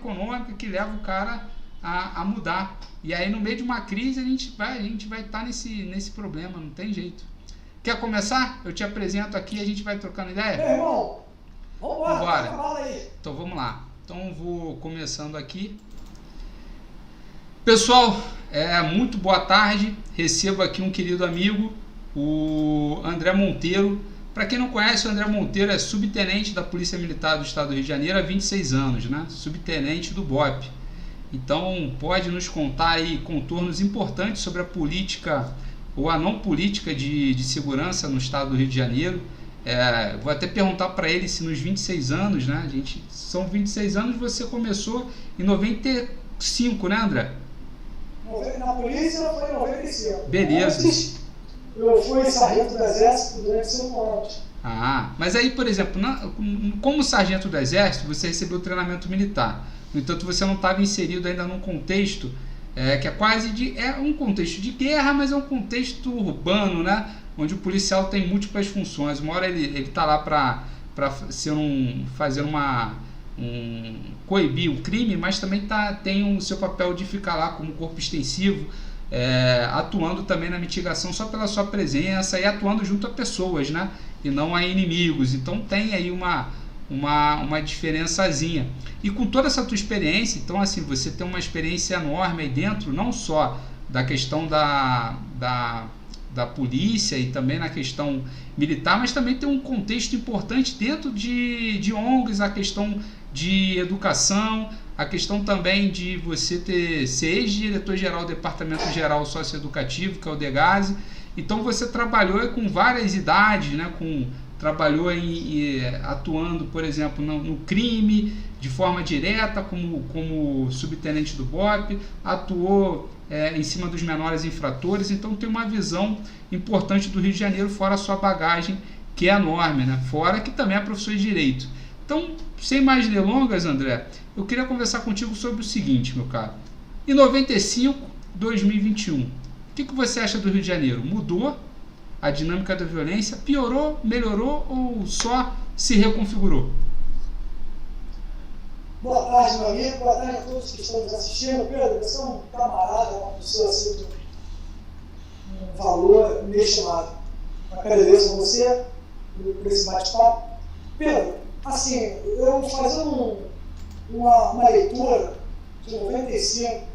econômica que leva o cara a mudar. E aí, no meio de uma crise, a gente vai estar nesse problema, não tem jeito. Quer começar? Eu te apresento aqui e a gente vai trocando ideia? Meu irmão, vambora. Aí. Então vamos lá. Então vou começando aqui. Pessoal, muito boa tarde. Recebo aqui um querido amigo, o André Monteiro. Para quem não conhece, o André Monteiro é subtenente da Polícia Militar do Estado do Rio de Janeiro há 26 anos, né? Subtenente do BOPE. Então pode nos contar aí contornos importantes sobre a política ou a não política de segurança no Estado do Rio de Janeiro. Vou até perguntar para ele se nos 26 anos, né? São 26 anos, você começou em 95, né, André? Na polícia foi em 95. Beleza. Antes, eu fui sargento do Exército durante 5 anos. Mas aí, por exemplo, como sargento do Exército, você recebeu treinamento militar. No entanto, você não estava inserido ainda num contexto que é quase um contexto de guerra, mas é um contexto urbano, né? Onde o policial tem múltiplas funções. Uma hora ele está lá para fazer coibir o crime, mas também tem o seu papel de ficar lá como corpo extensivo, atuando também na mitigação só pela sua presença e atuando junto a pessoas, né? E não a inimigos. Então tem aí uma diferençazinha. E com toda essa tua experiência, então assim, você tem uma experiência enorme aí dentro, não só da questão da polícia e também na questão militar, mas também tem um contexto importante dentro de ONGs, a questão de educação, a questão também de você ser ex-diretor-geral do Departamento Geral Socioeducativo, que é o DEGASE. Então você trabalhou com várias idades, né? Trabalhou atuando, por exemplo, no crime de forma direta como subtenente do BOPE, atuou em cima dos menores infratores, então tem uma visão importante do Rio de Janeiro, fora a sua bagagem, que é enorme, né? Fora que também é professor de Direito. Então, sem mais delongas, André, eu queria conversar contigo sobre o seguinte, meu caro. Em 95, 2021, o que você acha do Rio de Janeiro? Mudou a dinâmica da violência? Piorou, melhorou ou só se reconfigurou? Boa tarde, meu amigo. Boa tarde a todos que estão nos assistindo. Pedro, você é um camarada, uma pessoa assim, de um valor inestimável. Eu agradeço a você por esse bate-papo. Pedro, assim, eu fazendo uma leitura de 95,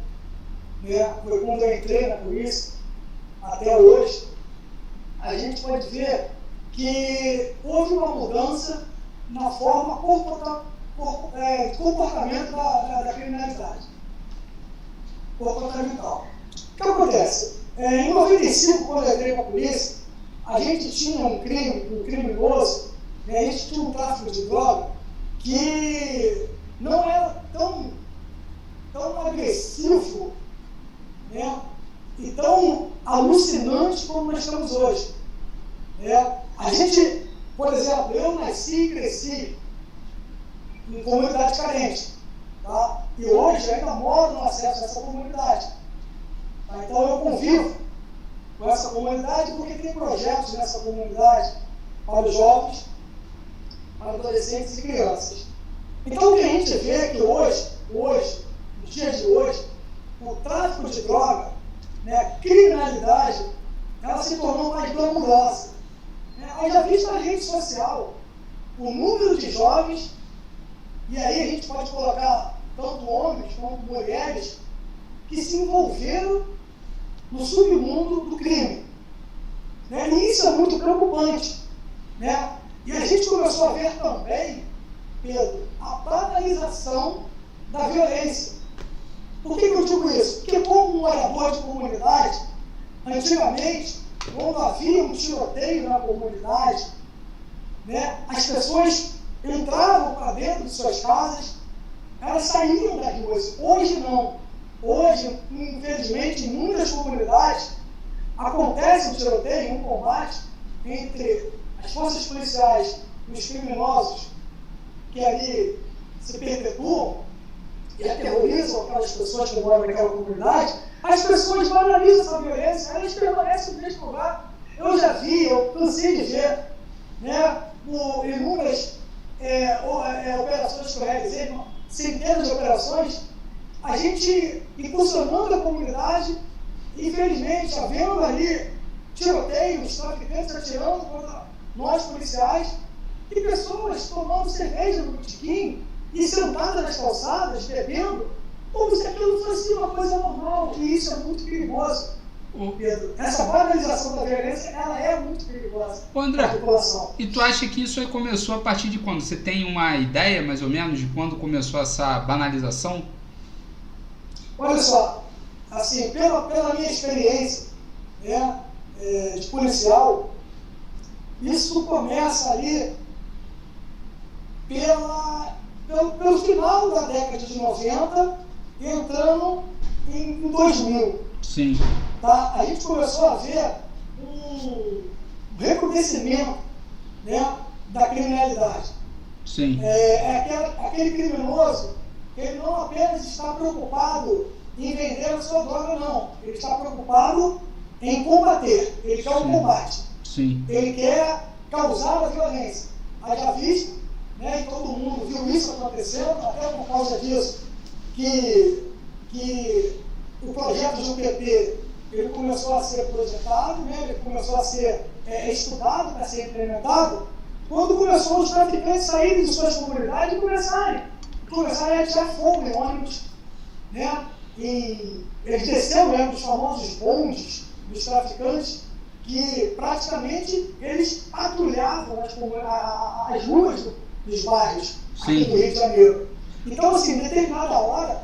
né, foi quando eu entrei na polícia, até hoje, a gente pode ver que houve uma mudança na forma comportamento da criminalidade comportamental. O que acontece? Em 95, quando eu entrei na polícia, a gente tinha um criminoso, né, a gente tinha um tráfico de droga que não era tão agressivo, né, e tão alucinante como nós estamos hoje. A gente, por exemplo, eu nasci e cresci em comunidade carente, tá? E hoje ainda moro no acesso a essa comunidade. Tá? Então eu convivo com essa comunidade porque tem projetos nessa comunidade para os jovens, para adolescentes e crianças. Então o que a gente vê é que hoje, nos dias de hoje, o tráfico de droga, né, a criminalidade, ela se tornou mais glamurosa. Haja vista na rede social o número de jovens, e aí a gente pode colocar tanto homens como mulheres que se envolveram no submundo do crime. Né? E isso é muito preocupante. Né? E a gente começou a ver também, Pedro, a banalização da violência. Por que eu digo isso? Porque como morador de comunidade, antigamente, quando havia um tiroteio na comunidade, né, as pessoas entravam para dentro de suas casas, elas saíam das ruas. Hoje não. Hoje, infelizmente, em muitas comunidades, acontece um tiroteio, um combate entre as forças policiais e os criminosos que ali se perpetuam e aterrorizam aquelas pessoas que moram naquela comunidade. As pessoas banalizam essa violência, elas permanecem no mesmo lugar. Eu já vi, eu cansei de ver, né, inúmeras operações que eu realizei, centenas de operações, a gente impulsionando a comunidade, infelizmente, havendo ali tiroteios, traficantes atirando contra nós policiais, e pessoas tomando cerveja no botequim e sentadas nas calçadas, bebendo, como se aquilo fosse uma coisa normal, e isso é muito perigoso. Pedro, essa banalização da violência, ela é muito perigosa André, para a população. E tu acha que isso aí começou a partir de quando? Você tem uma ideia, mais ou menos, de quando começou essa banalização? Olha só, assim, pela minha experiência, né, de policial, isso começa ali pelo final da década de 90, entrando em 2000. Sim. Tá? A gente começou a ver um recrudescimento, né, da criminalidade. Sim. Aquele criminoso, ele não apenas está preocupado em vender a sua droga, não. Ele está preocupado em combater. Ele quer o combate. Sim. Ele quer causar a violência. Haja visto, né, e todo mundo viu isso acontecendo, até por causa disso, que o projeto do PP ele começou a ser projetado, né, ele começou a ser estudado para ser implementado, quando começou os traficantes saírem de suas comunidades e começarem a atirar fogo em ônibus, né, e eles desceram mesmo dos famosos bondes dos traficantes, que praticamente eles patrulhavam as ruas dos bairros aqui do Rio de Janeiro. Então, assim, em determinada hora,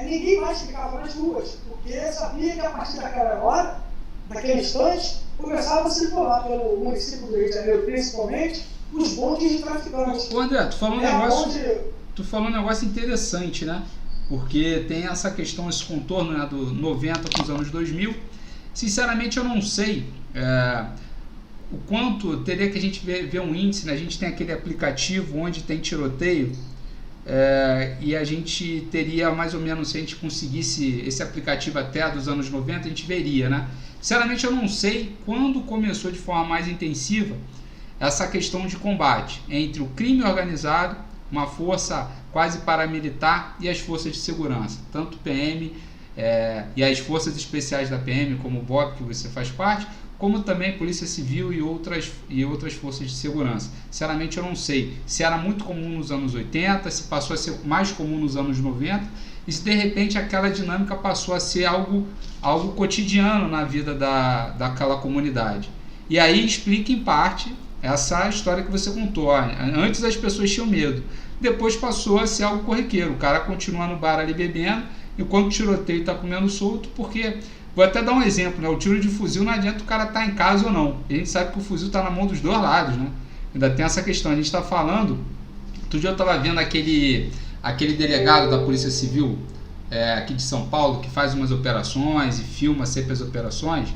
ninguém mais ficava nas ruas, porque sabia que a partir daquela hora, daquele instante, começava a circular pelo município do Rio de Janeiro, principalmente, os bondes de traficantes. Ô André, tu falou um negócio interessante, né? Porque tem essa questão, esse contorno, né, do 90 com os anos 2000. Sinceramente, eu não sei o quanto teria que a gente ver um índice, né? A gente tem aquele aplicativo onde tem tiroteio, e a gente teria mais ou menos, se a gente conseguisse esse aplicativo até dos anos 90, a gente veria, né? Sinceramente, eu não sei quando começou de forma mais intensiva essa questão de combate entre o crime organizado, uma força quase paramilitar, e as forças de segurança, tanto PM e as forças especiais da PM, como o BOP, que você faz parte, como também Polícia Civil e outras forças de segurança. Sinceramente, eu não sei se era muito comum nos anos 80, se passou a ser mais comum nos anos 90, e se de repente aquela dinâmica passou a ser algo cotidiano na vida daquela comunidade. E aí explica em parte essa história que você contou. Antes as pessoas tinham medo, depois passou a ser algo corriqueiro. O cara continua no bar ali bebendo, enquanto o tiroteio está comendo solto, porque, vou até dar um exemplo, né? O tiro de fuzil não adianta o cara estar em casa ou não. A gente sabe que o fuzil está na mão dos dois lados, né? Ainda tem essa questão. A gente está falando, outro dia eu estava vendo aquele delegado da Polícia Civil aqui de São Paulo, que faz umas operações e filma sempre as operações,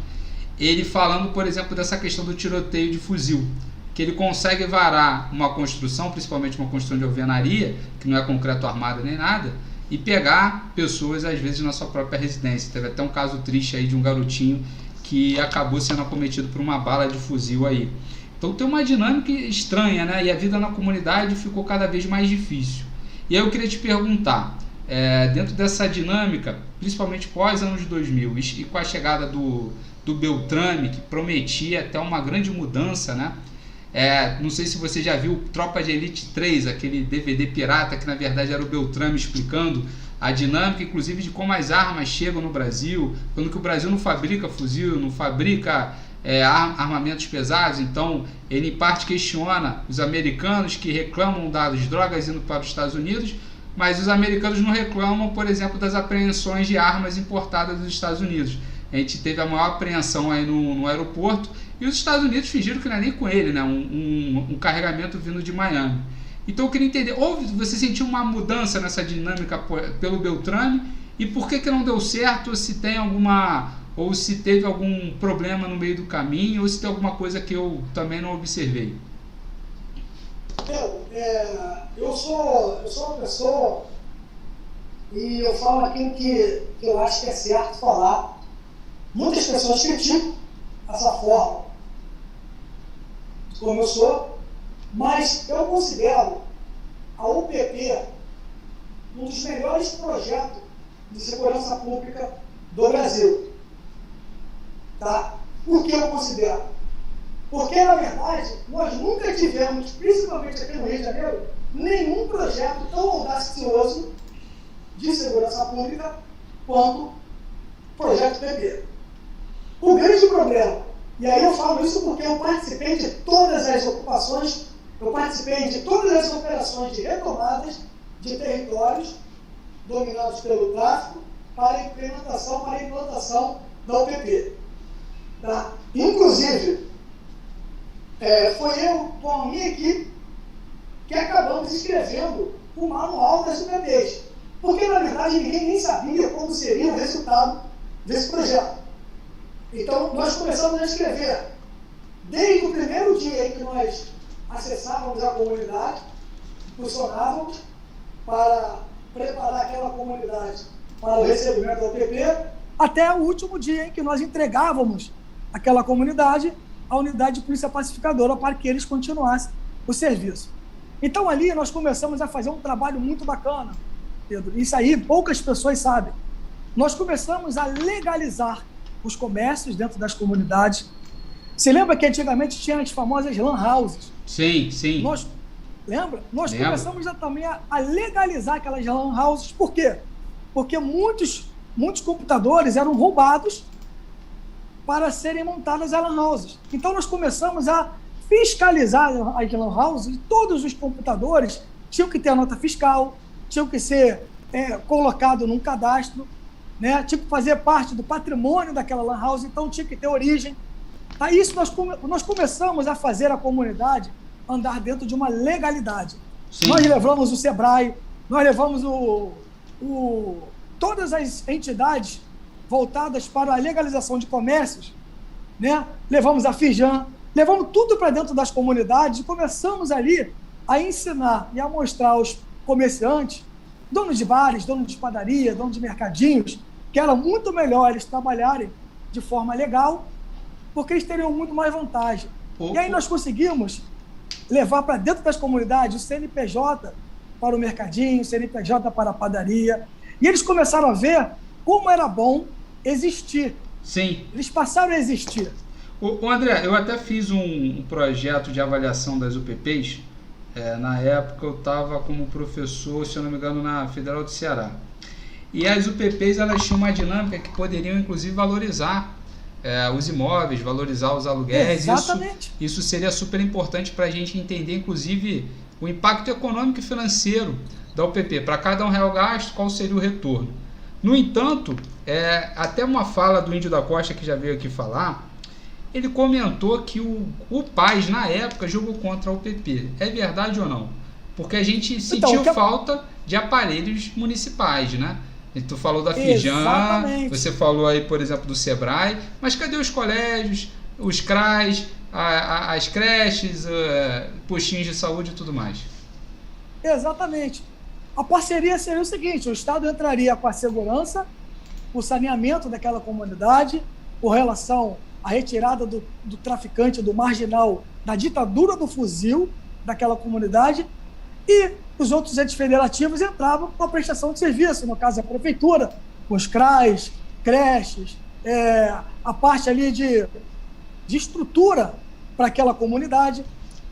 ele falando, por exemplo, dessa questão do tiroteio de fuzil, que ele consegue varar uma construção, principalmente uma construção de alvenaria, que não é concreto armado nem nada, e pegar pessoas, às vezes, na sua própria residência. Teve até um caso triste aí de um garotinho que acabou sendo acometido por uma bala de fuzil aí. Então tem uma dinâmica estranha, né? E a vida na comunidade ficou cada vez mais difícil. E aí eu queria te perguntar, dentro dessa dinâmica, principalmente pós anos 2000, e com a chegada do Beltrame, que prometia até uma grande mudança, né? Não sei se você já viu Tropa de Elite 3, aquele DVD pirata que na verdade era o Beltrame explicando a dinâmica, inclusive, de como as armas chegam no Brasil, quando que o Brasil não fabrica fuzil, não fabrica armamentos pesados. Então ele em parte questiona os americanos que reclamam das drogas indo para os Estados Unidos, mas os americanos não reclamam, por exemplo, das apreensões de armas importadas dos Estados Unidos. A gente teve a maior apreensão aí no aeroporto, e os Estados Unidos fingiram que não é nem com ele, né? Um carregamento vindo de Miami. Então eu queria entender, você sentiu uma mudança nessa dinâmica pelo Beltrame, e por que não deu certo, ou se teve algum problema no meio do caminho, ou se tem alguma coisa que eu também não observei? Eu sou uma pessoa, e eu falo aquilo que eu acho que é certo falar. Muitas pessoas criticam essa forma como eu sou, mas eu considero a UPP um dos melhores projetos de segurança pública do Brasil. Tá? Por que eu considero? Porque, na verdade, nós nunca tivemos, principalmente aqui no Rio de Janeiro, nenhum projeto tão audacioso de segurança pública quanto o projeto PP. O grande problema, e aí eu falo isso porque eu participei de todas as ocupações, eu participei de todas as operações de retomadas de territórios dominados pelo tráfico para a implantação da UPP. Tá? Inclusive, foi eu com a minha equipe que acabamos escrevendo o manual das UPPs, porque na verdade ninguém nem sabia como seria o resultado desse projeto. Então nós começamos a escrever desde o primeiro dia em que nós acessávamos a comunidade, funcionávamos para preparar aquela comunidade para o recebimento da UPP, até o último dia em que nós entregávamos aquela comunidade à unidade de polícia pacificadora para que eles continuassem o serviço. Então ali nós começamos a fazer um trabalho muito bacana, Pedro. Isso aí poucas pessoas sabem. Nós começamos a legalizar os comércios dentro das comunidades. Você lembra que antigamente tinha as famosas lan houses? Sim, sim. Lembra? Nós começamos também a legalizar aquelas lan houses. Por quê? Porque muitos computadores eram roubados para serem montadas as lan houses. Então nós começamos a fiscalizar as lan houses e todos os computadores tinham que ter a nota fiscal, tinham que ser colocado num cadastro, né? Tinha que fazer parte do patrimônio daquela lan house, então tinha que ter origem. Tá? Isso nós começamos a fazer a comunidade andar dentro de uma legalidade. Sim. Nós levamos o SEBRAE, nós levamos todas as entidades voltadas para a legalização de comércios, né? Levamos a FIJAM, levamos tudo para dentro das comunidades e começamos ali a ensinar e a mostrar aos comerciantes, donos de bares, donos de padaria, donos de mercadinhos, que era muito melhor eles trabalharem de forma legal, porque eles teriam muito mais vantagem. E aí nós conseguimos levar para dentro das comunidades o CNPJ para o mercadinho, o CNPJ para a padaria, e eles começaram a ver como era bom existir. Sim. Eles passaram a existir. André, eu até fiz um projeto de avaliação das UPPs. Na época eu estava como professor, se eu não me engano, na Federal do Ceará. E as UPPs, elas tinham uma dinâmica que poderiam, inclusive, valorizar os imóveis, valorizar os aluguéis. Exatamente. Isso seria super importante para a gente entender, inclusive, o impacto econômico e financeiro da UPP. Para cada R$1 gasto, qual seria o retorno? No entanto, até uma fala do Índio da Costa, que já veio aqui falar, ele comentou que o Paz, na época, jogou contra a UPP. É verdade ou não? Porque a gente sentiu falta de aparelhos municipais, né? Tu falou da FIJAM, você falou aí, por exemplo, do SEBRAE, mas cadê os colégios, os CRAs, as creches, postinhos de saúde e tudo mais? Exatamente. A parceria seria o seguinte: o Estado entraria com a segurança, o saneamento daquela comunidade, com relação à retirada do traficante, do marginal, da ditadura do fuzil daquela comunidade, e os outros entes federativos entravam com a prestação de serviço, no caso a prefeitura, com os CRAs, creches, a parte ali de estrutura para aquela comunidade.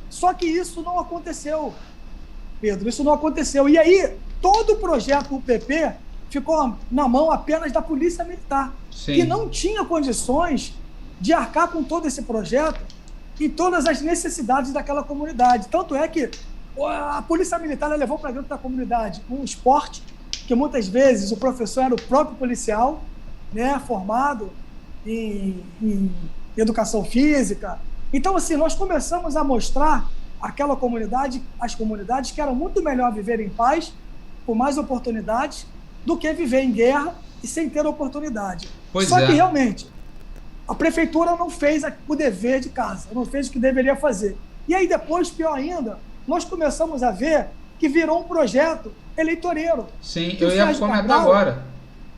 Só que isso não aconteceu, Pedro, isso não aconteceu. E aí, todo o projeto UPP ficou na mão apenas da Polícia Militar, Sim. que não tinha condições de arcar com todo esse projeto e todas as necessidades daquela comunidade. Tanto é que a Polícia Militar levou para dentro da comunidade um esporte que muitas vezes o professor era o próprio policial, né, formado em educação física. Então, assim, nós começamos a mostrar àquela comunidade, as comunidades, que era muito melhor viver em paz, com mais oportunidades, do que viver em guerra e sem ter oportunidade. Só que, realmente, a prefeitura não fez o dever de casa, não fez o que deveria fazer. E aí, depois, pior ainda, nós começamos a ver que virou um projeto eleitoreiro. Sim, eu ia comentar agora.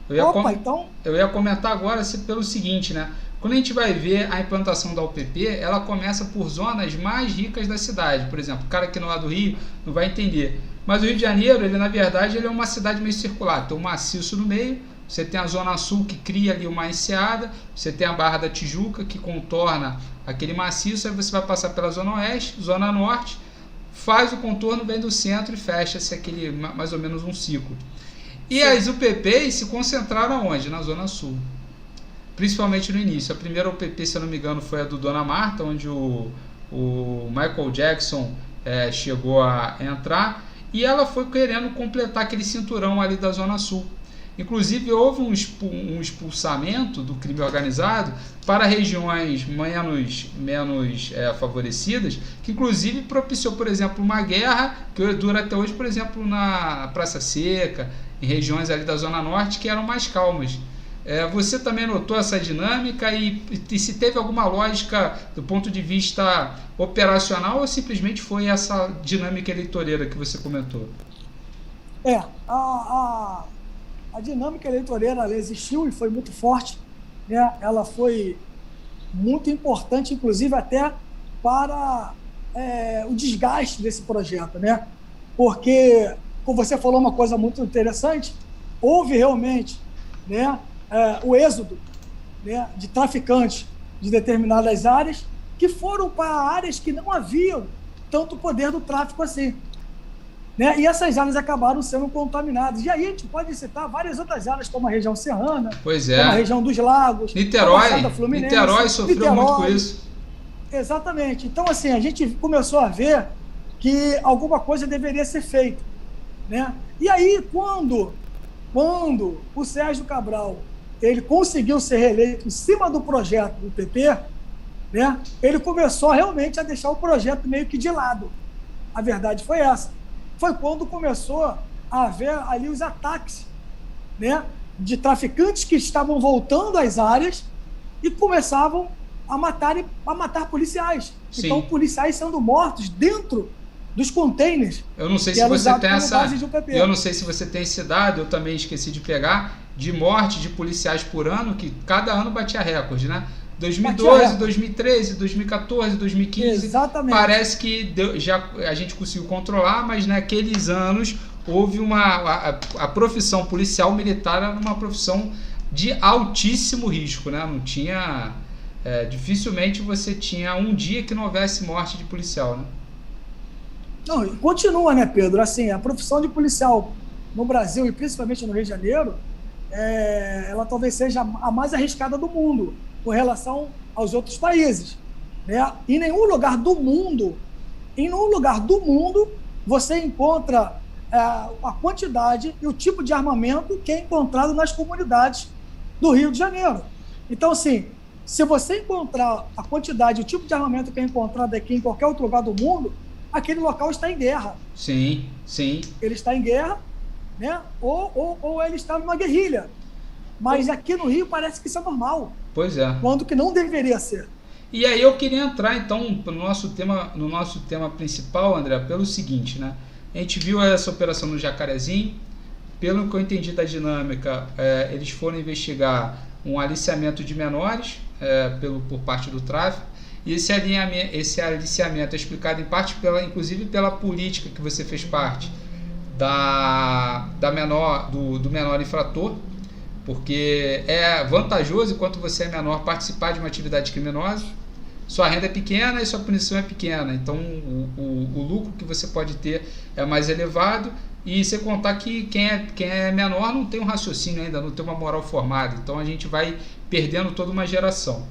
Eu ia comentar agora pelo seguinte, né? Quando a gente vai ver a implantação da UPP, ela começa por zonas mais ricas da cidade. Por exemplo, o cara que não é do Rio não vai entender. Mas o Rio de Janeiro, ele na verdade, ele é uma cidade meio circular. Tem um maciço no meio, você tem a Zona Sul que cria ali uma enseada, você tem a Barra da Tijuca que contorna aquele maciço, aí você vai passar pela Zona Oeste, Zona Norte, faz o contorno, vem do centro e fecha-se aquele mais ou menos um ciclo. E as UPPs se concentraram onde? Na Zona Sul. Principalmente no início. A primeira UPP, se eu não me engano, foi a do Dona Marta, onde o Michael Jackson chegou a entrar, e ela foi querendo completar aquele cinturão ali da Zona Sul. Inclusive, houve um expulsamento do crime organizado para regiões menos favorecidas, que inclusive propiciou, por exemplo, uma guerra que dura até hoje, por exemplo, na Praça Seca, em regiões ali da Zona Norte que eram mais calmas. Você também notou essa dinâmica e se teve alguma lógica do ponto de vista operacional ou simplesmente foi essa dinâmica eleitoreira que você comentou? A dinâmica eleitoreira ela existiu e foi muito forte, né? Ela foi muito importante, inclusive até para o desgaste desse projeto, né? Porque, como você falou uma coisa muito interessante, houve realmente, né, o êxodo, né, de traficantes de determinadas áreas que foram para áreas que não haviam tanto poder do tráfico assim. Né? E essas áreas acabaram sendo contaminadas. E aí a gente pode citar várias outras áreas, como a região serrana, como a região dos lagos, Niterói sofreu muito com isso. Exatamente. Então, assim, a gente começou a ver que alguma coisa deveria ser feita. Né? E aí, quando o Sérgio Cabral ele conseguiu ser reeleito em cima do projeto do PP, né, ele começou realmente a deixar o projeto meio que de lado. A verdade foi essa. Foi quando começou a haver ali os ataques, né, de traficantes que estavam voltando às áreas e começavam a matar policiais. Sim. Então, policiais sendo mortos dentro dos containers. Eu não sei se você tem eu não sei se você tem esse dado, eu também esqueci de pegar, de morte de policiais por ano, que cada ano batia recorde, né? 2012, 2013, 2014, 2015, exatamente. Parece que a gente conseguiu controlar, mas naqueles anos houve a profissão policial militar era uma profissão de altíssimo risco, né? Não tinha, dificilmente você tinha um dia que não houvesse morte de policial, né? Não, continua, né, Pedro? Assim, a profissão de policial no Brasil e principalmente no Rio de Janeiro, ela talvez seja a mais arriscada do mundo com relação aos outros países, né? Em nenhum lugar do mundo você encontra a quantidade e o tipo de armamento que é encontrado nas comunidades do Rio de Janeiro. Então, assim, se você encontrar a quantidade e o tipo de armamento que é encontrado aqui em qualquer outro lugar do mundo, aquele local está em guerra. Sim, sim. Ele está em guerra, né? Ou ele está numa guerrilha. Mas aqui no Rio parece que isso é normal. Pois é. Quando que não deveria ser. E aí eu queria entrar, então, no nosso tema principal, André, pelo seguinte, né? A gente viu essa operação no Jacarezinho. Pelo que eu entendi da dinâmica, eles foram investigar um aliciamento de menores por parte do tráfico. E esse aliciamento é explicado em parte, inclusive pela política que você fez parte do menor infrator, porque é vantajoso, enquanto você é menor, participar de uma atividade criminosa. Sua renda é pequena e sua punição é pequena, então o lucro que você pode ter é mais elevado. E você contar que quem é menor não tem um raciocínio ainda, não tem uma moral formada, então a gente vai perdendo toda uma geração.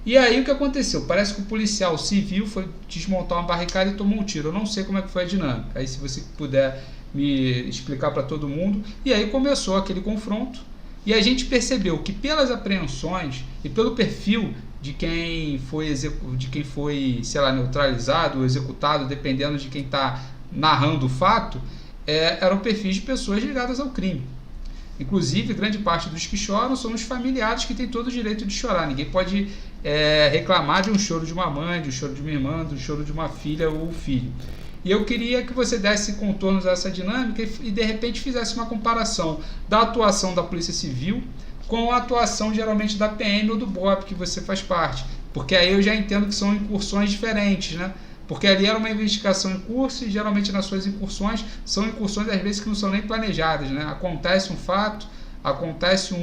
E aí o que aconteceu? Parece que o policial civil foi desmontar uma barricada e tomou um tiro. Eu não sei como é que foi a dinâmica. Aí se você puder me explicar para todo mundo. E aí começou aquele confronto. E a gente percebeu que pelas apreensões e pelo perfil de quem foi, sei lá, neutralizado ou executado, dependendo de quem está narrando o fato, eram perfis de pessoas ligadas ao crime. Inclusive, grande parte dos que choram são os familiares que têm todo o direito de chorar. Ninguém pode reclamar de um choro de uma mãe, de um choro de uma irmã, de um choro de uma filha ou filho. E eu queria que você desse contornos a essa dinâmica e de repente fizesse uma comparação da atuação da Polícia Civil com a atuação geralmente da PM ou do BOP, que você faz parte. Porque aí eu já entendo que são incursões diferentes, né? Porque ali era uma investigação em curso e geralmente nas suas incursões, são incursões às vezes que não são nem planejadas, né? Acontece um fato, acontece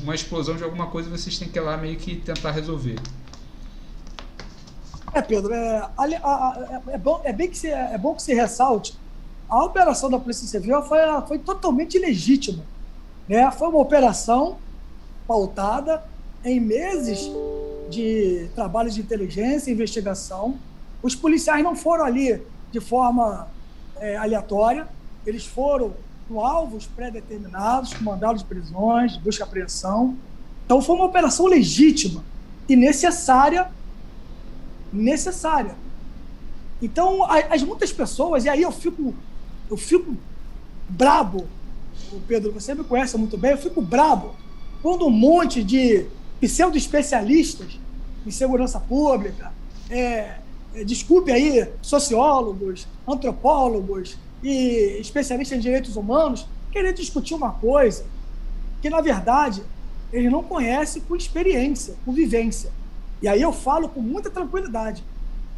uma explosão de alguma coisa e vocês têm que ir lá meio que tentar resolver. Pedro, é bom que se ressalte. A operação da Polícia Civil foi totalmente legítima, né? Foi uma operação pautada em meses de trabalho de inteligência e investigação. Os policiais não foram ali de forma aleatória, eles foram com alvos pré-determinados, com mandado de prisões, de busca e apreensão. Então foi uma operação legítima e necessária. Então, as muitas pessoas, e aí eu fico brabo, Pedro, você me conhece muito bem, eu fico brabo quando um monte de pseudo-especialistas em segurança pública, desculpe aí, sociólogos, antropólogos e especialistas em direitos humanos, querer discutir uma coisa que, na verdade, eles não conhecem com experiência, com vivência. E aí eu falo com muita tranquilidade.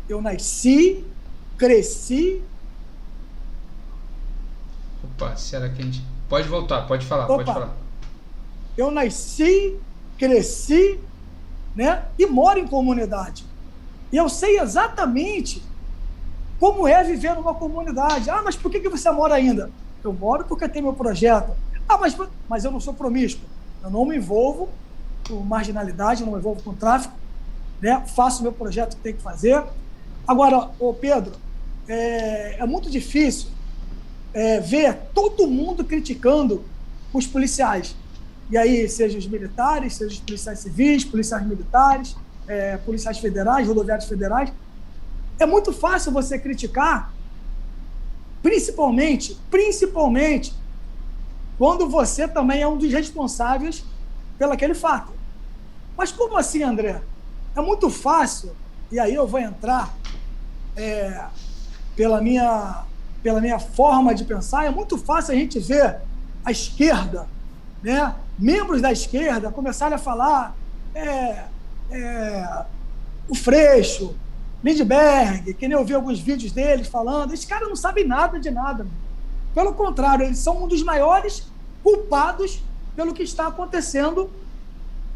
Eu nasci, cresci... Opa, será que a gente... Pode voltar, pode falar, pode falar. Eu nasci, cresci, né, e moro em comunidade. E eu sei exatamente como é viver numa comunidade. Ah, mas por que você mora ainda? Eu moro porque tem meu projeto. Ah, mas eu não sou promíscuo. Eu não me envolvo com marginalidade, não me envolvo com tráfico, né? Faço o meu projeto que tem que fazer. Agora, Pedro, é muito difícil ver todo mundo criticando os policiais. E aí, seja os militares, seja os policiais civis, policiais militares, policiais federais, rodoviários federais. É muito fácil você criticar, principalmente, quando você também é um dos responsáveis pelo aquele fato. Mas como assim, André? É muito fácil, e aí eu vou entrar pela minha forma de pensar, é muito fácil a gente ver a esquerda, né, membros da esquerda começarem a falar o Freixo, Lindbergh, que nem eu vi alguns vídeos deles falando, esses caras não sabem nada de nada. Pelo contrário, eles são um dos maiores culpados pelo que está acontecendo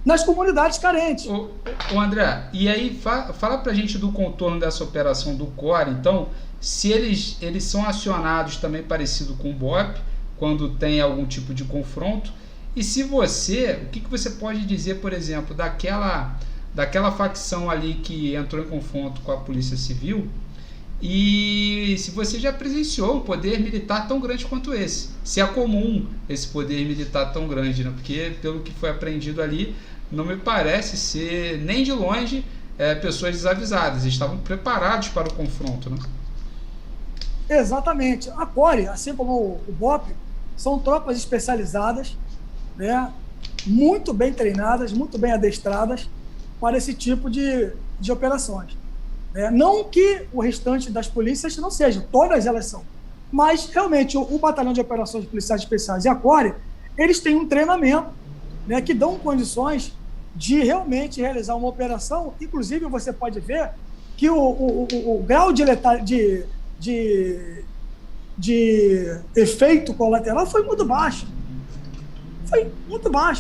nas comunidades carentes. Ô André, e aí fala pra gente do contorno dessa operação do COR, então, se eles são acionados também parecido com o BOP, quando tem algum tipo de confronto, e se o que você pode dizer, por exemplo, daquela facção ali que entrou em confronto com a Polícia Civil, e se você já presenciou um poder militar tão grande quanto esse, se é comum esse poder militar tão grande, né? Porque pelo que foi apreendido ali, não me parece ser nem de longe pessoas desavisadas, eles estavam preparados para o confronto, né? Exatamente. A COR, assim como o BOP, são tropas especializadas, né, muito bem treinadas, muito bem adestradas para esse tipo de operações. Não que o restante das polícias não sejam, todas elas são, mas realmente o Batalhão de Operações Policiais Especiais e a COR, eles têm um treinamento, né, que dão condições de realmente realizar uma operação. Inclusive, você pode ver que o grau de efeito colateral foi muito baixo.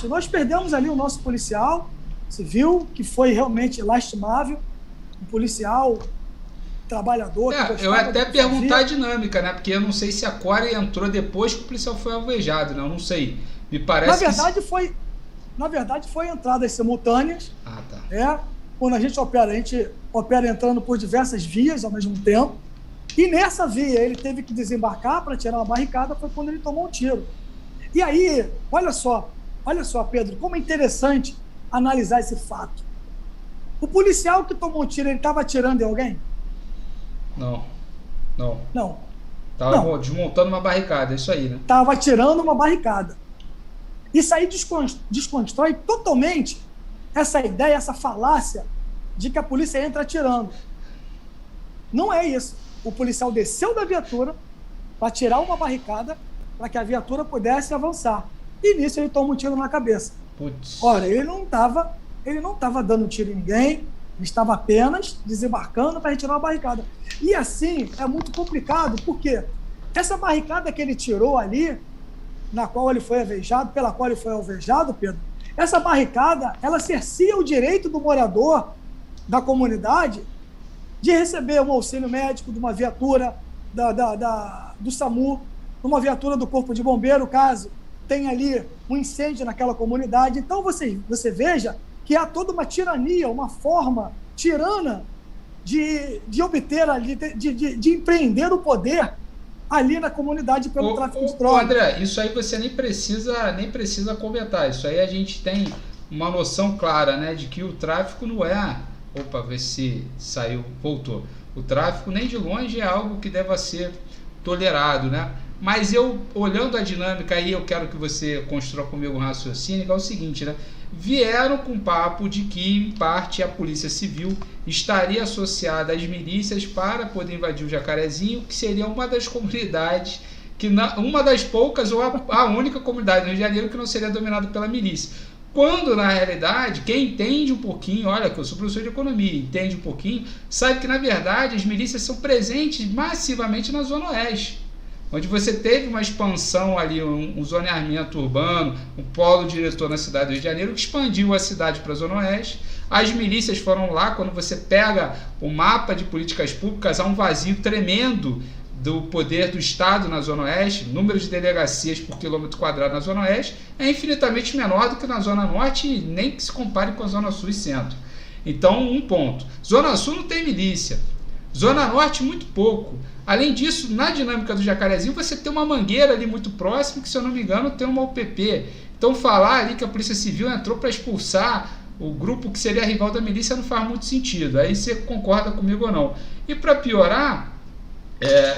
Nós perdemos ali o nosso policial civil, que foi realmente lastimável, um policial trabalhador. Eu até perguntar a dinâmica, né? Porque eu não sei se a COR entrou depois que o policial foi alvejado, né? Eu não sei. Me parece Na verdade, foi entradas simultâneas. Ah, tá. Quando a gente opera entrando por diversas vias ao mesmo tempo. E nessa via ele teve que desembarcar para tirar uma barricada, foi quando ele tomou um tiro. E aí, olha só, Pedro, como é interessante analisar esse fato. O policial que tomou um tiro, ele estava atirando em alguém? Não. Estava desmontando uma barricada, é isso aí, né? Estava atirando uma barricada. Isso aí desconstrói totalmente essa ideia, essa falácia de que a polícia entra atirando. Não é isso. O policial desceu da viatura para tirar uma barricada para que a viatura pudesse avançar. E nisso ele toma um tiro na cabeça. Putz. Ora, ele não estava dando tiro em ninguém, Ele estava apenas desembarcando para retirar a barricada. E assim, é muito complicado, porque essa barricada que ele tirou ali, na qual ele foi alvejado, pela qual ele foi alvejado, Pedro, essa barricada, ela cerceia o direito do morador da comunidade de receber um auxílio médico de uma viatura do SAMU, de uma viatura do Corpo de Bombeiro, caso tenha ali um incêndio naquela comunidade. Então, você veja que há toda uma tirania, uma forma tirana de obter ali, de empreender o poder ali na comunidade pelo tráfico de drogas. André, isso aí você nem precisa comentar. Isso aí a gente tem uma noção clara, né, de que o tráfico não é... Opa, vê se saiu, voltou. O tráfico nem de longe é algo que deva ser tolerado, né? Mas eu, olhando a dinâmica aí, eu quero que você construa comigo um raciocínio, que é o seguinte, né? Vieram com o papo de que, em parte, a Polícia Civil estaria associada às milícias para poder invadir o Jacarezinho, que seria uma das comunidades, uma das poucas ou a única comunidade no Rio de Janeiro que não seria dominada pela milícia. Quando, na realidade, quem entende um pouquinho, olha que eu sou professor de economia, entende um pouquinho, sabe que, na verdade, as milícias são presentes massivamente na Zona Oeste, onde você teve uma expansão ali, um zoneamento urbano, um polo diretor na cidade do Rio de Janeiro, que expandiu a cidade para a Zona Oeste. As milícias foram lá, quando você pega o mapa de políticas públicas, há um vazio tremendo do poder do Estado na Zona Oeste. O número de delegacias por quilômetro quadrado na Zona Oeste é infinitamente menor do que na Zona Norte, e nem que se compare com a Zona Sul e Centro. Então, um ponto. Zona Sul não tem milícia. Zona Norte, muito pouco. Além disso, na dinâmica do Jacarezinho, você tem uma Mangueira ali muito próxima, que, se eu não me engano, tem uma UPP. Então, falar ali que a Polícia Civil entrou para expulsar o grupo que seria rival da milícia não faz muito sentido. Aí você concorda comigo ou não. E para piorar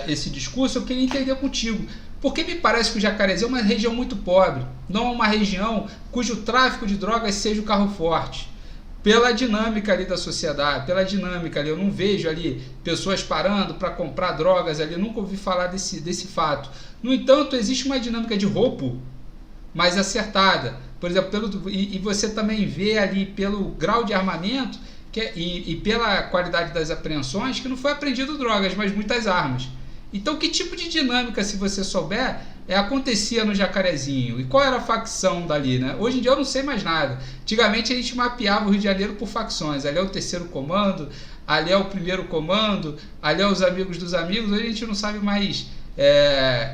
esse discurso, eu queria entender contigo. Porque me parece que o Jacarezinho é uma região muito pobre, não é uma região cujo tráfico de drogas seja o carro forte. Pela dinâmica ali da sociedade, pela dinâmica ali, eu não vejo ali pessoas parando para comprar drogas ali, eu nunca ouvi falar desse fato. No entanto, existe uma dinâmica de roubo mais acertada. Por exemplo, e você também vê ali pelo grau de armamento e pela qualidade das apreensões que não foi apreendido drogas, mas muitas armas. Então, que tipo de dinâmica, se você souber, acontecia no Jacarezinho? E qual era a facção dali, né? Hoje em dia eu não sei mais nada. Antigamente a gente mapeava o Rio de Janeiro por facções. Ali é o terceiro comando, ali é o primeiro comando, ali é os amigos dos amigos. Hoje a gente não sabe mais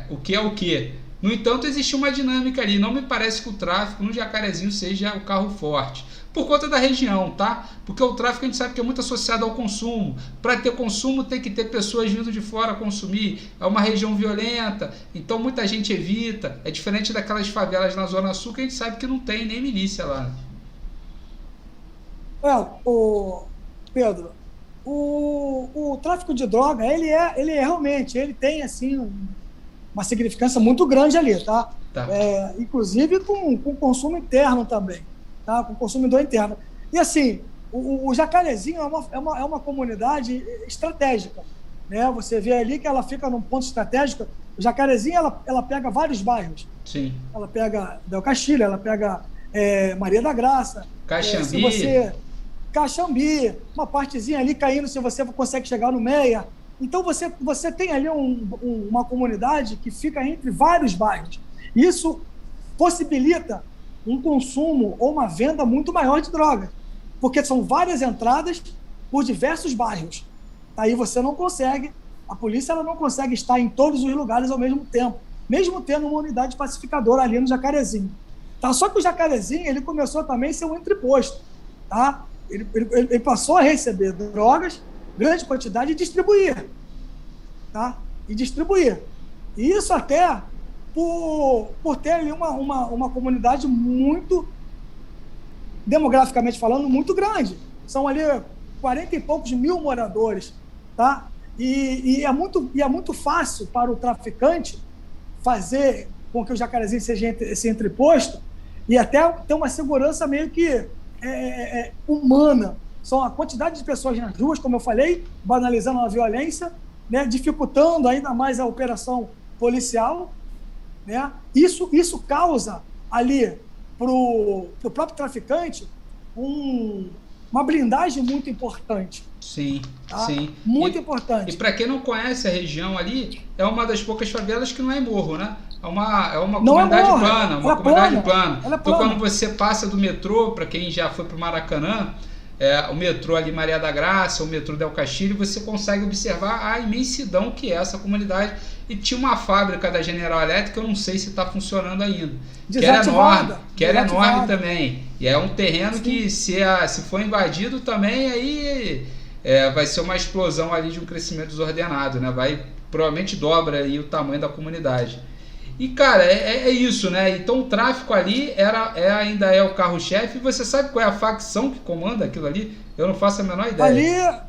o que é o que. No entanto, existe uma dinâmica ali. Não me parece que o tráfico no Jacarezinho seja o carro forte. Por conta da região, tá? Porque o tráfico a gente sabe que é muito associado ao consumo. Para ter consumo tem que ter pessoas vindo de fora consumir. É uma região violenta, então muita gente evita. É diferente daquelas favelas na Zona Sul que a gente sabe que não tem nem milícia lá. Pedro, o tráfico de droga, ele realmente, ele tem assim uma significância muito grande ali, tá? Inclusive com consumo interno também. Tá, com o consumidor interno. E assim, o Jacarezinho é uma comunidade estratégica, né? Você vê ali que ela fica num ponto estratégico. O Jacarezinho, ela pega vários bairros. Sim. Ela pega Del Castilho, ela pega Maria da Graça, Caxambi. Caxambi, uma partezinha ali caindo, se você consegue chegar no Meia. Então você tem ali uma comunidade que fica entre vários bairros. Isso possibilita um consumo ou uma venda muito maior de drogas, porque são várias entradas por diversos bairros. Aí você não consegue, a polícia ela não consegue estar em todos os lugares ao mesmo tempo, mesmo tendo uma unidade pacificadora ali no Jacarezinho. Tá? Só que o Jacarezinho ele começou também a ser um entreposto. Tá? Ele passou a receber drogas, grande quantidade, e distribuir. Tá? E distribuir. E isso até por ter ali uma comunidade muito, demograficamente falando, muito grande. São ali 40 e poucos mil moradores, tá? E é muito fácil para o traficante fazer com que o Jacarezinho seja esse entreposto e até ter uma segurança meio que humana. São a quantidade de pessoas nas ruas, como eu falei, banalizando a violência, né, dificultando ainda mais a operação policial, né? Isso causa ali para o próprio traficante uma blindagem muito importante. Sim, tá? sim. Muito importante. E para quem não conhece a região ali, é uma das poucas favelas que não é morro, né? É uma comunidade plana, uma comunidade plana. Então, quando você passa do metrô, para quem já foi para o Maracanã, o metrô ali Maria da Graça, o metrô Del Castilho, você consegue observar a imensidão que é essa comunidade. E tinha uma fábrica da General Electric, eu não sei se está funcionando ainda, que era enorme também. E é um terreno que, se for invadido também, aí vai ser uma explosão ali de um crescimento desordenado, né? Provavelmente dobra aí o tamanho da comunidade. E, cara, é isso, né? Então o tráfico ali ainda é o carro-chefe. Você sabe qual é a facção que comanda aquilo ali? Eu não faço a menor ideia.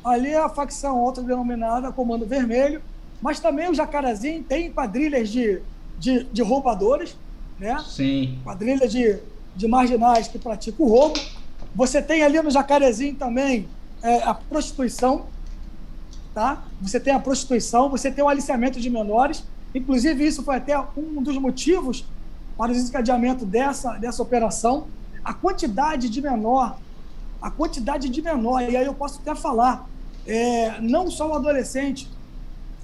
Ali é a facção autodenominada Comando Vermelho, mas também o Jacarezinho tem quadrilhas de roubadores, né? Sim. Quadrilhas de marginais que praticam o roubo. Você tem ali no Jacarezinho também a prostituição, tá? Você tem a prostituição, você tem o aliciamento de menores. Inclusive, isso foi até um dos motivos para o desencadeamento dessa operação. A quantidade de menor, e aí eu posso até falar, não só o adolescente,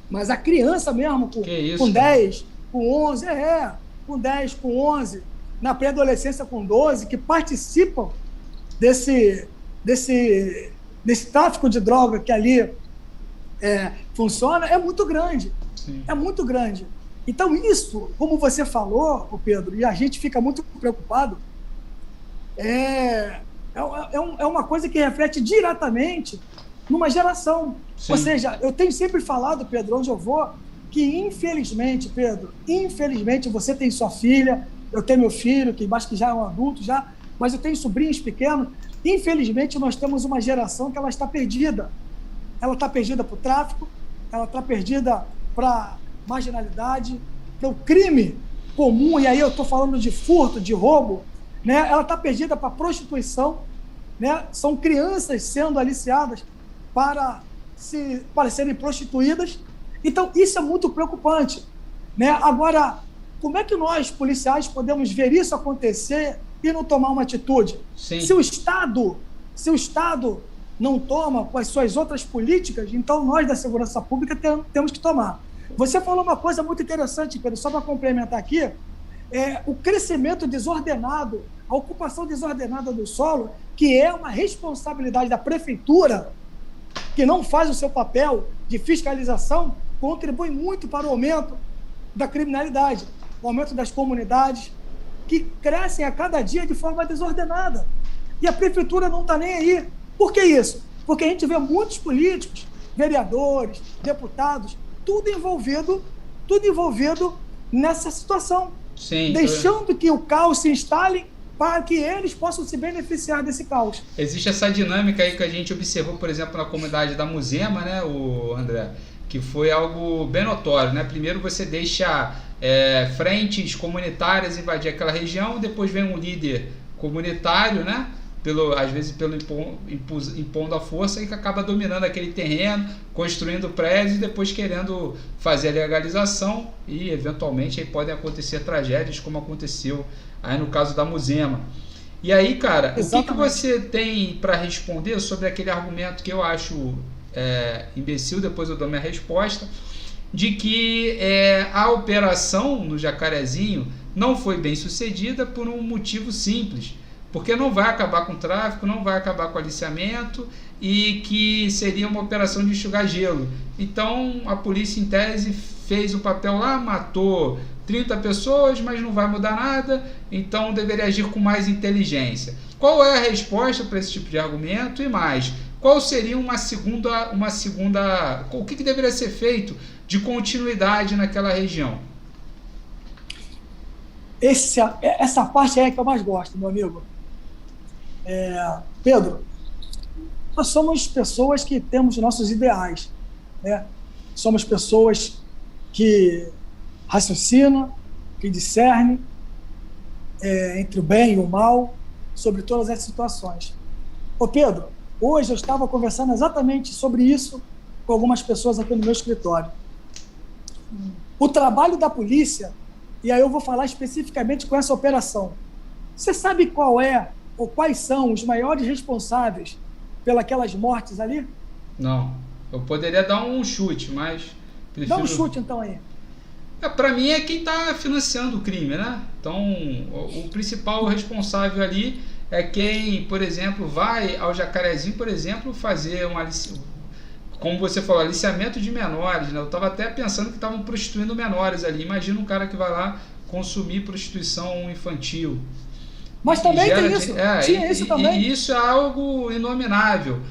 mas a criança mesmo, com 10, com 11, com 10, com 11, na pré-adolescência com 12, que participam desse tráfico de droga que ali funciona, é muito grande. Sim. É muito grande. Então, isso, como você falou, Pedro, e a gente fica muito preocupado, é uma coisa que reflete diretamente numa geração. Sim. Ou seja, eu tenho sempre falado, Pedro, onde eu vou, que infelizmente, Pedro, você tem sua filha, eu tenho meu filho, que acho que já é um adulto, mas eu tenho sobrinhos pequenos. Infelizmente, nós temos uma geração que ela está perdida. Ela está perdida para o tráfico, ela está perdida para marginalidade, para o crime comum, e aí eu estou falando de furto, de roubo, né? Ela está perdida para prostituição, né? São crianças sendo aliciadas para serem prostituídas. Então, isso é muito preocupante, né? Agora, como é que nós, policiais, podemos ver isso acontecer e não tomar uma atitude? Sim. Se o Estado não toma com as suas outras políticas, então nós da segurança pública temos que tomar. Você falou uma coisa muito interessante, Pedro, só para complementar aqui, o crescimento desordenado, a ocupação desordenada do solo, que é uma responsabilidade da prefeitura, que não faz o seu papel de fiscalização, contribui muito para o aumento da criminalidade, o aumento das comunidades, que crescem a cada dia de forma desordenada. E a prefeitura não está nem aí. Por que isso? Porque a gente vê muitos políticos, vereadores, deputados, tudo envolvido nessa situação. Sim, deixando que o caos se instale para que eles possam se beneficiar desse caos. Existe essa dinâmica aí que a gente observou, por exemplo, na comunidade da Muzema, né, André? Que foi algo bem notório, né? Primeiro você deixa frentes comunitárias invadir aquela região, depois vem um líder comunitário, né? Às vezes impondo a força, e que acaba dominando aquele terreno, construindo prédios e depois querendo fazer a legalização, e eventualmente aí podem acontecer tragédias como aconteceu aí no caso da Muzema. E aí, cara, exatamente, o que você tem para responder sobre aquele argumento que eu acho imbecil, depois eu dou minha resposta, de que a operação no Jacarezinho não foi bem sucedida por um motivo simples, porque não vai acabar com o tráfico, não vai acabar com o aliciamento, e que seria uma operação de enxugar gelo. Então a polícia, em tese, fez o papel lá, matou 30 pessoas, mas não vai mudar nada, então deveria agir com mais inteligência. Qual é a resposta para esse tipo de argumento? E mais, qual seria uma segunda o que deveria ser feito de continuidade naquela região? Essa parte é que eu mais gosto, meu amigo. Pedro, nós somos pessoas que temos nossos ideais, né? Somos pessoas que raciocinam, que discernem entre o bem e o mal, sobre todas as situações. Pedro, hoje eu estava conversando exatamente sobre isso com algumas pessoas aqui no meu escritório. O trabalho da polícia, e aí eu vou falar especificamente com essa operação. Você sabe qual é ou quais são os maiores responsáveis pelas mortes ali? Não. Eu poderia dar um chute, mas prefiro... Dá um chute então aí. Para mim é quem está financiando o crime, né? Então, o principal responsável ali é quem, por exemplo, vai ao Jacarezinho, por exemplo, fazer como você falou, aliciamento de menores, né? Eu estava até pensando que estavam prostituindo menores ali. Imagina um cara que vai lá consumir prostituição infantil. Mas também tem isso. Tinha isso também. E isso é algo inominável.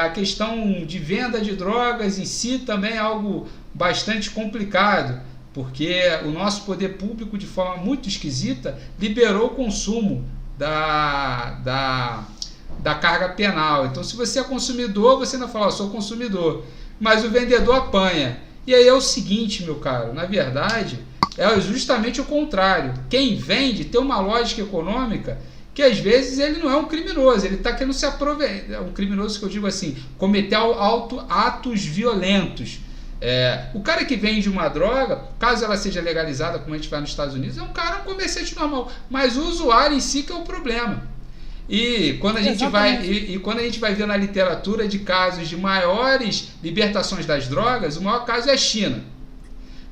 A questão de venda de drogas em si também é algo bastante complicado, porque o nosso poder público, de forma muito esquisita, liberou o consumo da carga penal. Então, se você é consumidor, você ainda fala, sou consumidor, mas o vendedor apanha. E aí é o seguinte, meu caro, na verdade, é justamente o contrário. Quem vende tem uma lógica econômica que às vezes ele não é um criminoso, ele está querendo se aproveitar. É um criminoso que eu digo assim, cometer atos violentos. O cara que vende uma droga, caso ela seja legalizada, como a gente vai nos Estados Unidos, é um cara, um comerciante normal, mas o usuário em si que é o problema. E quando a gente vai ver na literatura de casos de maiores libertações das drogas, o maior caso é a China.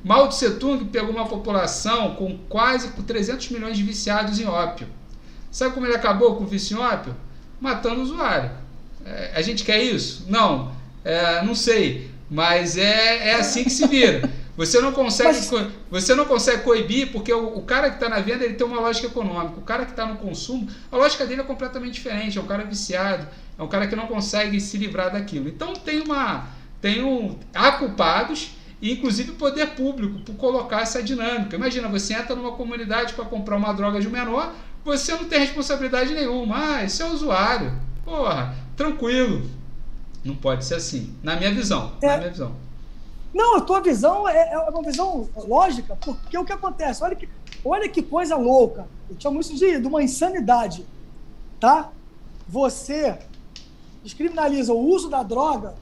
Mao Tse Tung pegou uma população com quase 300 milhões de viciados em ópio. Sabe como ele acabou com o vício em ópio? Matando o usuário. A gente quer isso? Não. Não sei. Mas é assim que se vira. Você não consegue coibir, porque o cara que está na venda ele tem uma lógica econômica. O cara que está no consumo, a lógica dele é completamente diferente. É um cara viciado, é um cara que não consegue se livrar daquilo. Então há culpados, e inclusive o poder público, por colocar essa dinâmica. Imagina, você entra numa comunidade para comprar uma droga de um menor, você não tem responsabilidade nenhuma. Isso é usuário. Porra, tranquilo. Não pode ser assim, na minha visão. Não, a tua visão é uma visão lógica, porque o que acontece? Olha que coisa louca. Eu chamo isso de uma insanidade. Tá? Você descriminaliza o uso da droga,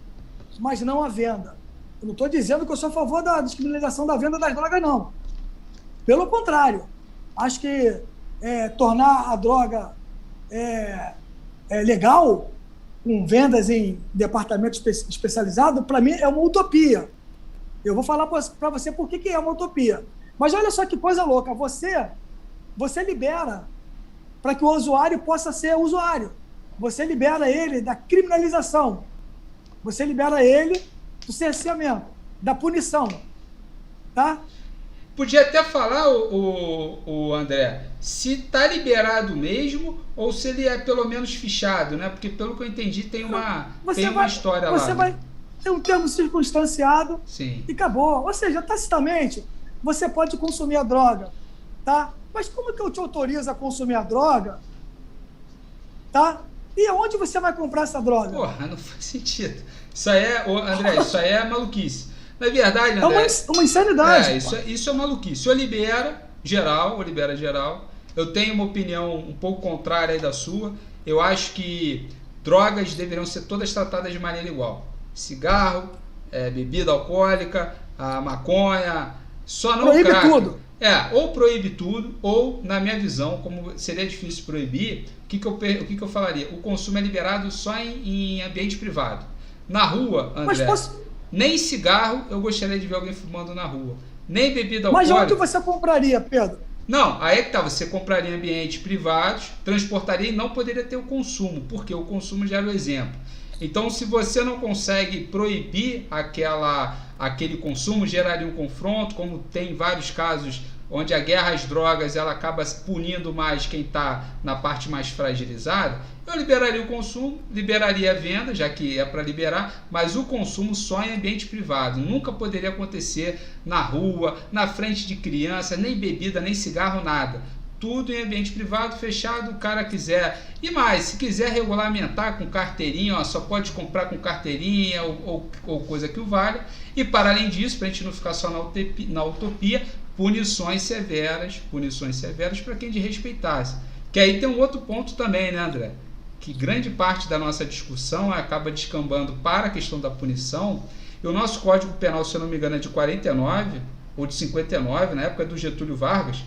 mas não a venda. Eu não estou dizendo que eu sou a favor da descriminalização da venda das drogas, não. Pelo contrário. Acho que tornar a droga legal, com vendas em departamento especializado, para mim é uma utopia. Eu vou falar para você por que é uma utopia. Mas olha só que coisa louca. Você libera para que o usuário possa ser usuário. Você libera ele da criminalização. Você libera ele do cerceamento, da punição. Tá? Podia até falar, o André, se está liberado mesmo ou se ele é pelo menos fichado, né? Porque pelo que eu entendi tem uma história lá. Você vai ter um termo circunstanciado. Sim. E acabou. Ou seja, tacitamente, você pode consumir a droga, tá? Mas como que eu te autorizo a consumir a droga, tá? E aonde você vai comprar essa droga? Porra, não faz sentido. Isso aí André, isso aí é maluquice. Na verdade, André, é uma insanidade. Isso é maluquice. Ou libera geral. Eu tenho uma opinião um pouco contrária aí da sua. Eu acho que drogas deveriam ser todas tratadas de maneira igual. Cigarro, bebida alcoólica, a maconha, só não proíbe crack. Tudo. Ou proíbe tudo, ou, na minha visão, como seria difícil proibir, o que eu falaria? O consumo é liberado só em ambiente privado. Na rua, André, nem cigarro eu gostaria de ver alguém fumando na rua. Nem bebida alcoólica. Mas onde você compraria, Pedro? Não, aí é que tá, você compraria em ambientes privados, transportaria e não poderia ter o consumo, porque o consumo já era o exemplo. Então, se você não consegue proibir aquele consumo, geraria um confronto, como tem vários casos onde a guerra às drogas ela acaba punindo mais quem está na parte mais fragilizada. Eu liberaria o consumo, liberaria a venda, já que é para liberar, mas o consumo só em ambiente privado. Nunca poderia acontecer na rua, na frente de criança, nem bebida, nem cigarro, nada. Tudo em ambiente privado, fechado, o cara quiser. E mais, se quiser regulamentar com carteirinha, só pode comprar com carteirinha ou coisa que o valha. E para além disso, para a gente não ficar só na utopia, punições severas para quem desrespeitasse. Que aí tem um outro ponto também, né, André? Que grande parte da nossa discussão acaba descambando para a questão da punição. E o nosso Código Penal, se eu não me engano, é de 49 ou de 59, na época do Getúlio Vargas.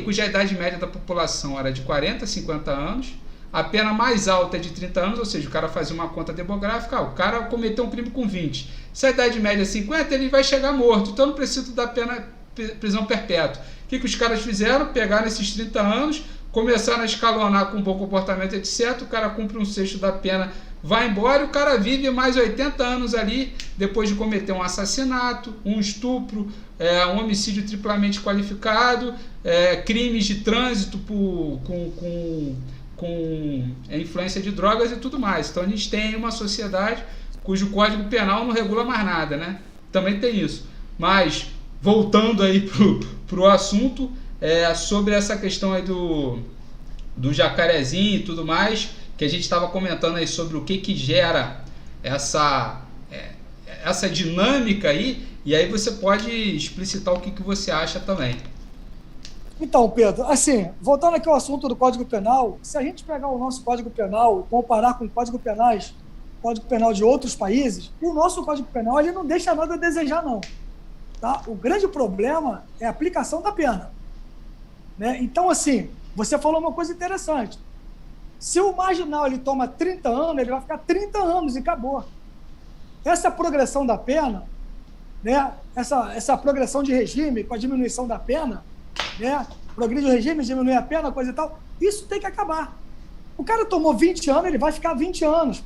cuja idade média da população era de 40 a 50 anos, a pena mais alta é de 30 anos, ou seja, o cara fazia uma conta demográfica, o cara cometeu um crime com 20. Se a idade média é 50, ele vai chegar morto, então não precisa da pena prisão perpétua. O que os caras fizeram? Pegaram esses 30 anos, começaram a escalonar com bom comportamento, etc. O cara cumpre um sexto da pena, vai embora e o cara vive mais 80 anos ali, depois de cometer um assassinato, um estupro, um homicídio triplamente qualificado, crimes de trânsito com influência de drogas e tudo mais. Então a gente tem uma sociedade cujo Código Penal não regula mais nada, né? Também tem isso. Mas, voltando aí pro assunto, sobre essa questão aí do jacarezinho e tudo mais, que a gente estava comentando aí sobre o que gera essa dinâmica aí, e aí você pode explicitar o que você acha também. Então, Pedro, assim, voltando aqui ao assunto do Código Penal, se a gente pegar o nosso Código Penal e comparar com o Código Penal de outros países, o nosso Código Penal ele não deixa nada a desejar, não. Tá? O grande problema é a aplicação da pena. Né? Então, assim, você falou uma coisa interessante. Se o marginal ele toma 30 anos, ele vai ficar 30 anos e acabou. Essa progressão da pena, né? essa progressão de regime com a diminuição da pena, né? Progride o regime, diminui a pena, coisa e tal, isso tem que acabar. O cara tomou 20 anos, ele vai ficar 20 anos.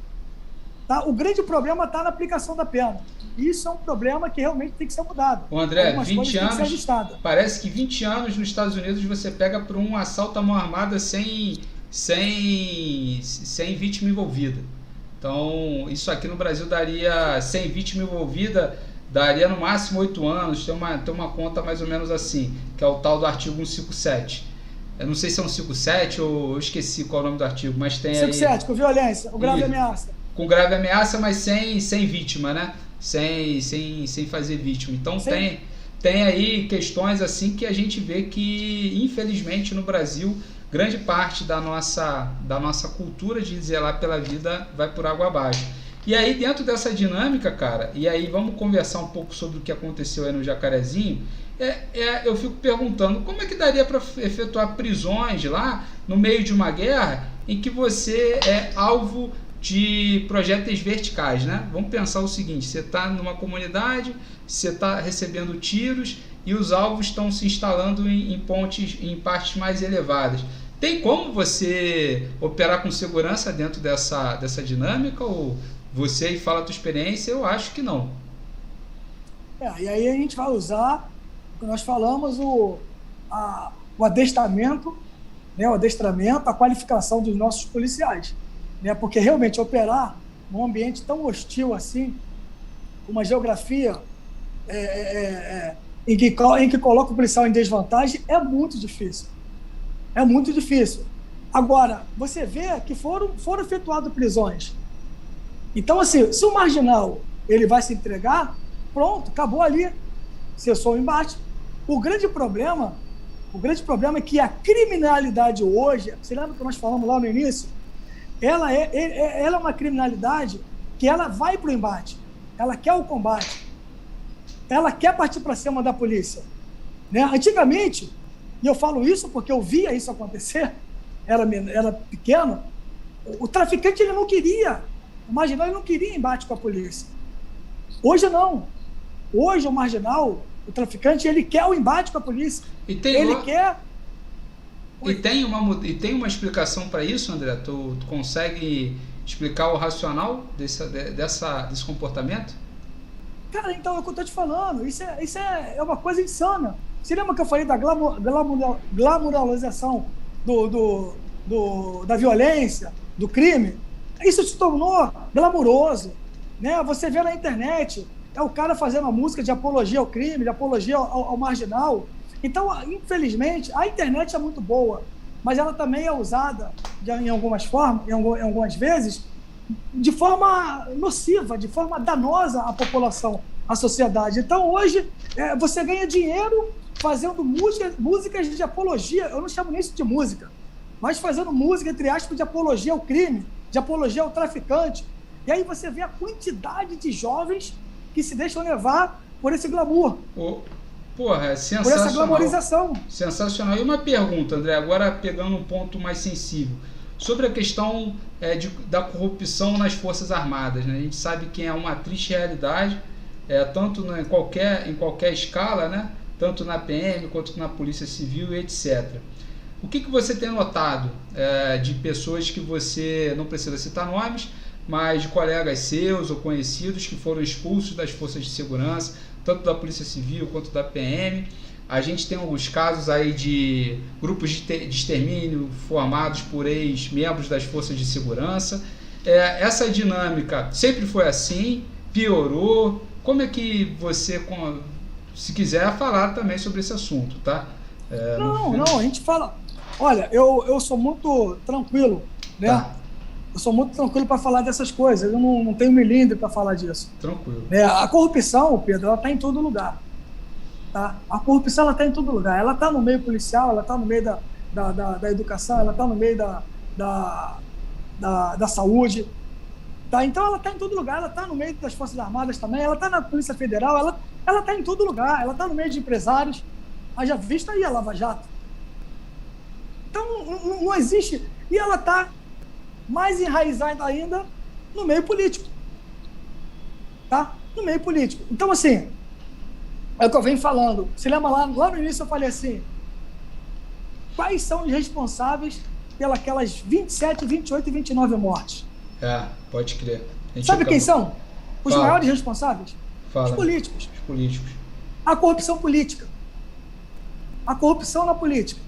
Tá? O grande problema está na aplicação da pena. Isso é um problema que realmente tem que ser mudado. O André, 20 anos, parece que 20 anos nos Estados Unidos você pega por um assalto à mão armada sem vítima envolvida. Então, isso aqui no Brasil daria, sem vítima envolvida, daria no máximo 8 anos. Tem uma conta mais ou menos assim, que é o tal do artigo 157. Eu não sei se é 157 ou eu esqueci qual é o nome do artigo, mas tem 157, aí... com violência, o grave ameaça. Com grave ameaça, mas sem vítima, né? Sem fazer vítima. Então tem aí questões assim que a gente vê que, infelizmente, no Brasil, grande parte da nossa cultura de zelar pela vida vai por água abaixo. E aí, dentro dessa dinâmica, cara, e aí vamos conversar um pouco sobre o que aconteceu aí no Jacarezinho, eu fico perguntando, como é que daria para efetuar prisões lá, no meio de uma guerra, em que você é alvo de projéteis verticais, né? Vamos pensar o seguinte, você está numa comunidade, você está recebendo tiros e os alvos estão se instalando em partes mais elevadas. Tem como você operar com segurança dentro dessa dinâmica? Ou você aí fala a tua experiência? Eu acho que não. E aí a gente vai usar, o que nós falamos, o adestramento, né? O adestramento, a qualificação dos nossos policiais. Né? Porque realmente operar num ambiente tão hostil assim, uma geografia em que coloca o policial em desvantagem, é muito difícil. É muito difícil. Agora, você vê que foram efetuadas prisões. Então, assim, se o marginal ele vai se entregar, pronto, acabou ali. Cessou o embate. O grande problema é que a criminalidade hoje, você lembra que nós falamos lá no início? Ela é uma criminalidade que ela vai para o embate, ela quer o combate, ela quer partir para cima da polícia. Né? Antigamente, e eu falo isso porque eu via isso acontecer, era pequeno, o traficante ele não queria, o marginal ele não queria embate com a polícia. Hoje não. Hoje o marginal, o traficante, ele quer o embate com a polícia. E tem uma explicação para isso, André? Tu consegue explicar o racional desse comportamento? Cara, então é o que eu estou te falando. Isso é uma coisa insana. Você lembra que eu falei da glamuralização da violência, do crime? Isso se tornou glamuroso. Né? Você vê na internet, é o cara fazendo uma música de apologia ao crime, de apologia ao marginal. Então, infelizmente, a internet é muito boa, mas ela também é usada em algumas formas, em algumas vezes, de forma nociva, de forma danosa à população, à sociedade. Então, hoje, você ganha dinheiro fazendo músicas de apologia, eu não chamo nem isso de música, mas fazendo música, entre aspas, de apologia ao crime, de apologia ao traficante. E aí você vê a quantidade de jovens que se deixam levar por esse glamour. Porra, é por sensacional. essa glamorização. Sensacional. E uma pergunta, André, agora pegando um ponto mais sensível, sobre a questão da corrupção nas Forças Armadas, né? A gente sabe que é uma triste realidade, tanto em qualquer escala, né? Tanto na PM quanto na Polícia Civil e etc. O que você tem notado de pessoas que você, não precisa citar nomes, mas de colegas seus ou conhecidos que foram expulsos das Forças de Segurança, tanto da Polícia Civil quanto da PM? A gente tem alguns casos aí de grupos de extermínio formados por ex-membros das Forças de Segurança. Essa dinâmica sempre foi assim? Piorou? Como é que você, se quiser falar também sobre esse assunto, tá? Não, a gente fala... Olha, eu sou muito tranquilo, né? Tá. Eu sou muito tranquilo para falar dessas coisas, eu não tenho milindre para falar disso. Tranquilo. A corrupção, Pedro, ela está em todo lugar. Tá? A corrupção está em todo lugar. Ela está no meio policial, ela está no meio da educação, ela está no meio da saúde. Tá? Então, ela está em todo lugar. Ela está no meio das Forças Armadas também, ela está na Polícia Federal, ela está em todo lugar. Ela está no meio de empresários. Haja vista aí a Lava Jato. Então, não existe... E ela está mais enraizada ainda no meio político. Tá? No meio político. Então, assim... É o que eu venho falando. Se lembra lá no início eu falei assim, quais são os responsáveis pelas 27, 28 e 29 mortes? Pode crer. Sabe quem são? Os maiores responsáveis? Fala. Os políticos. Os políticos. A corrupção política. A corrupção na política.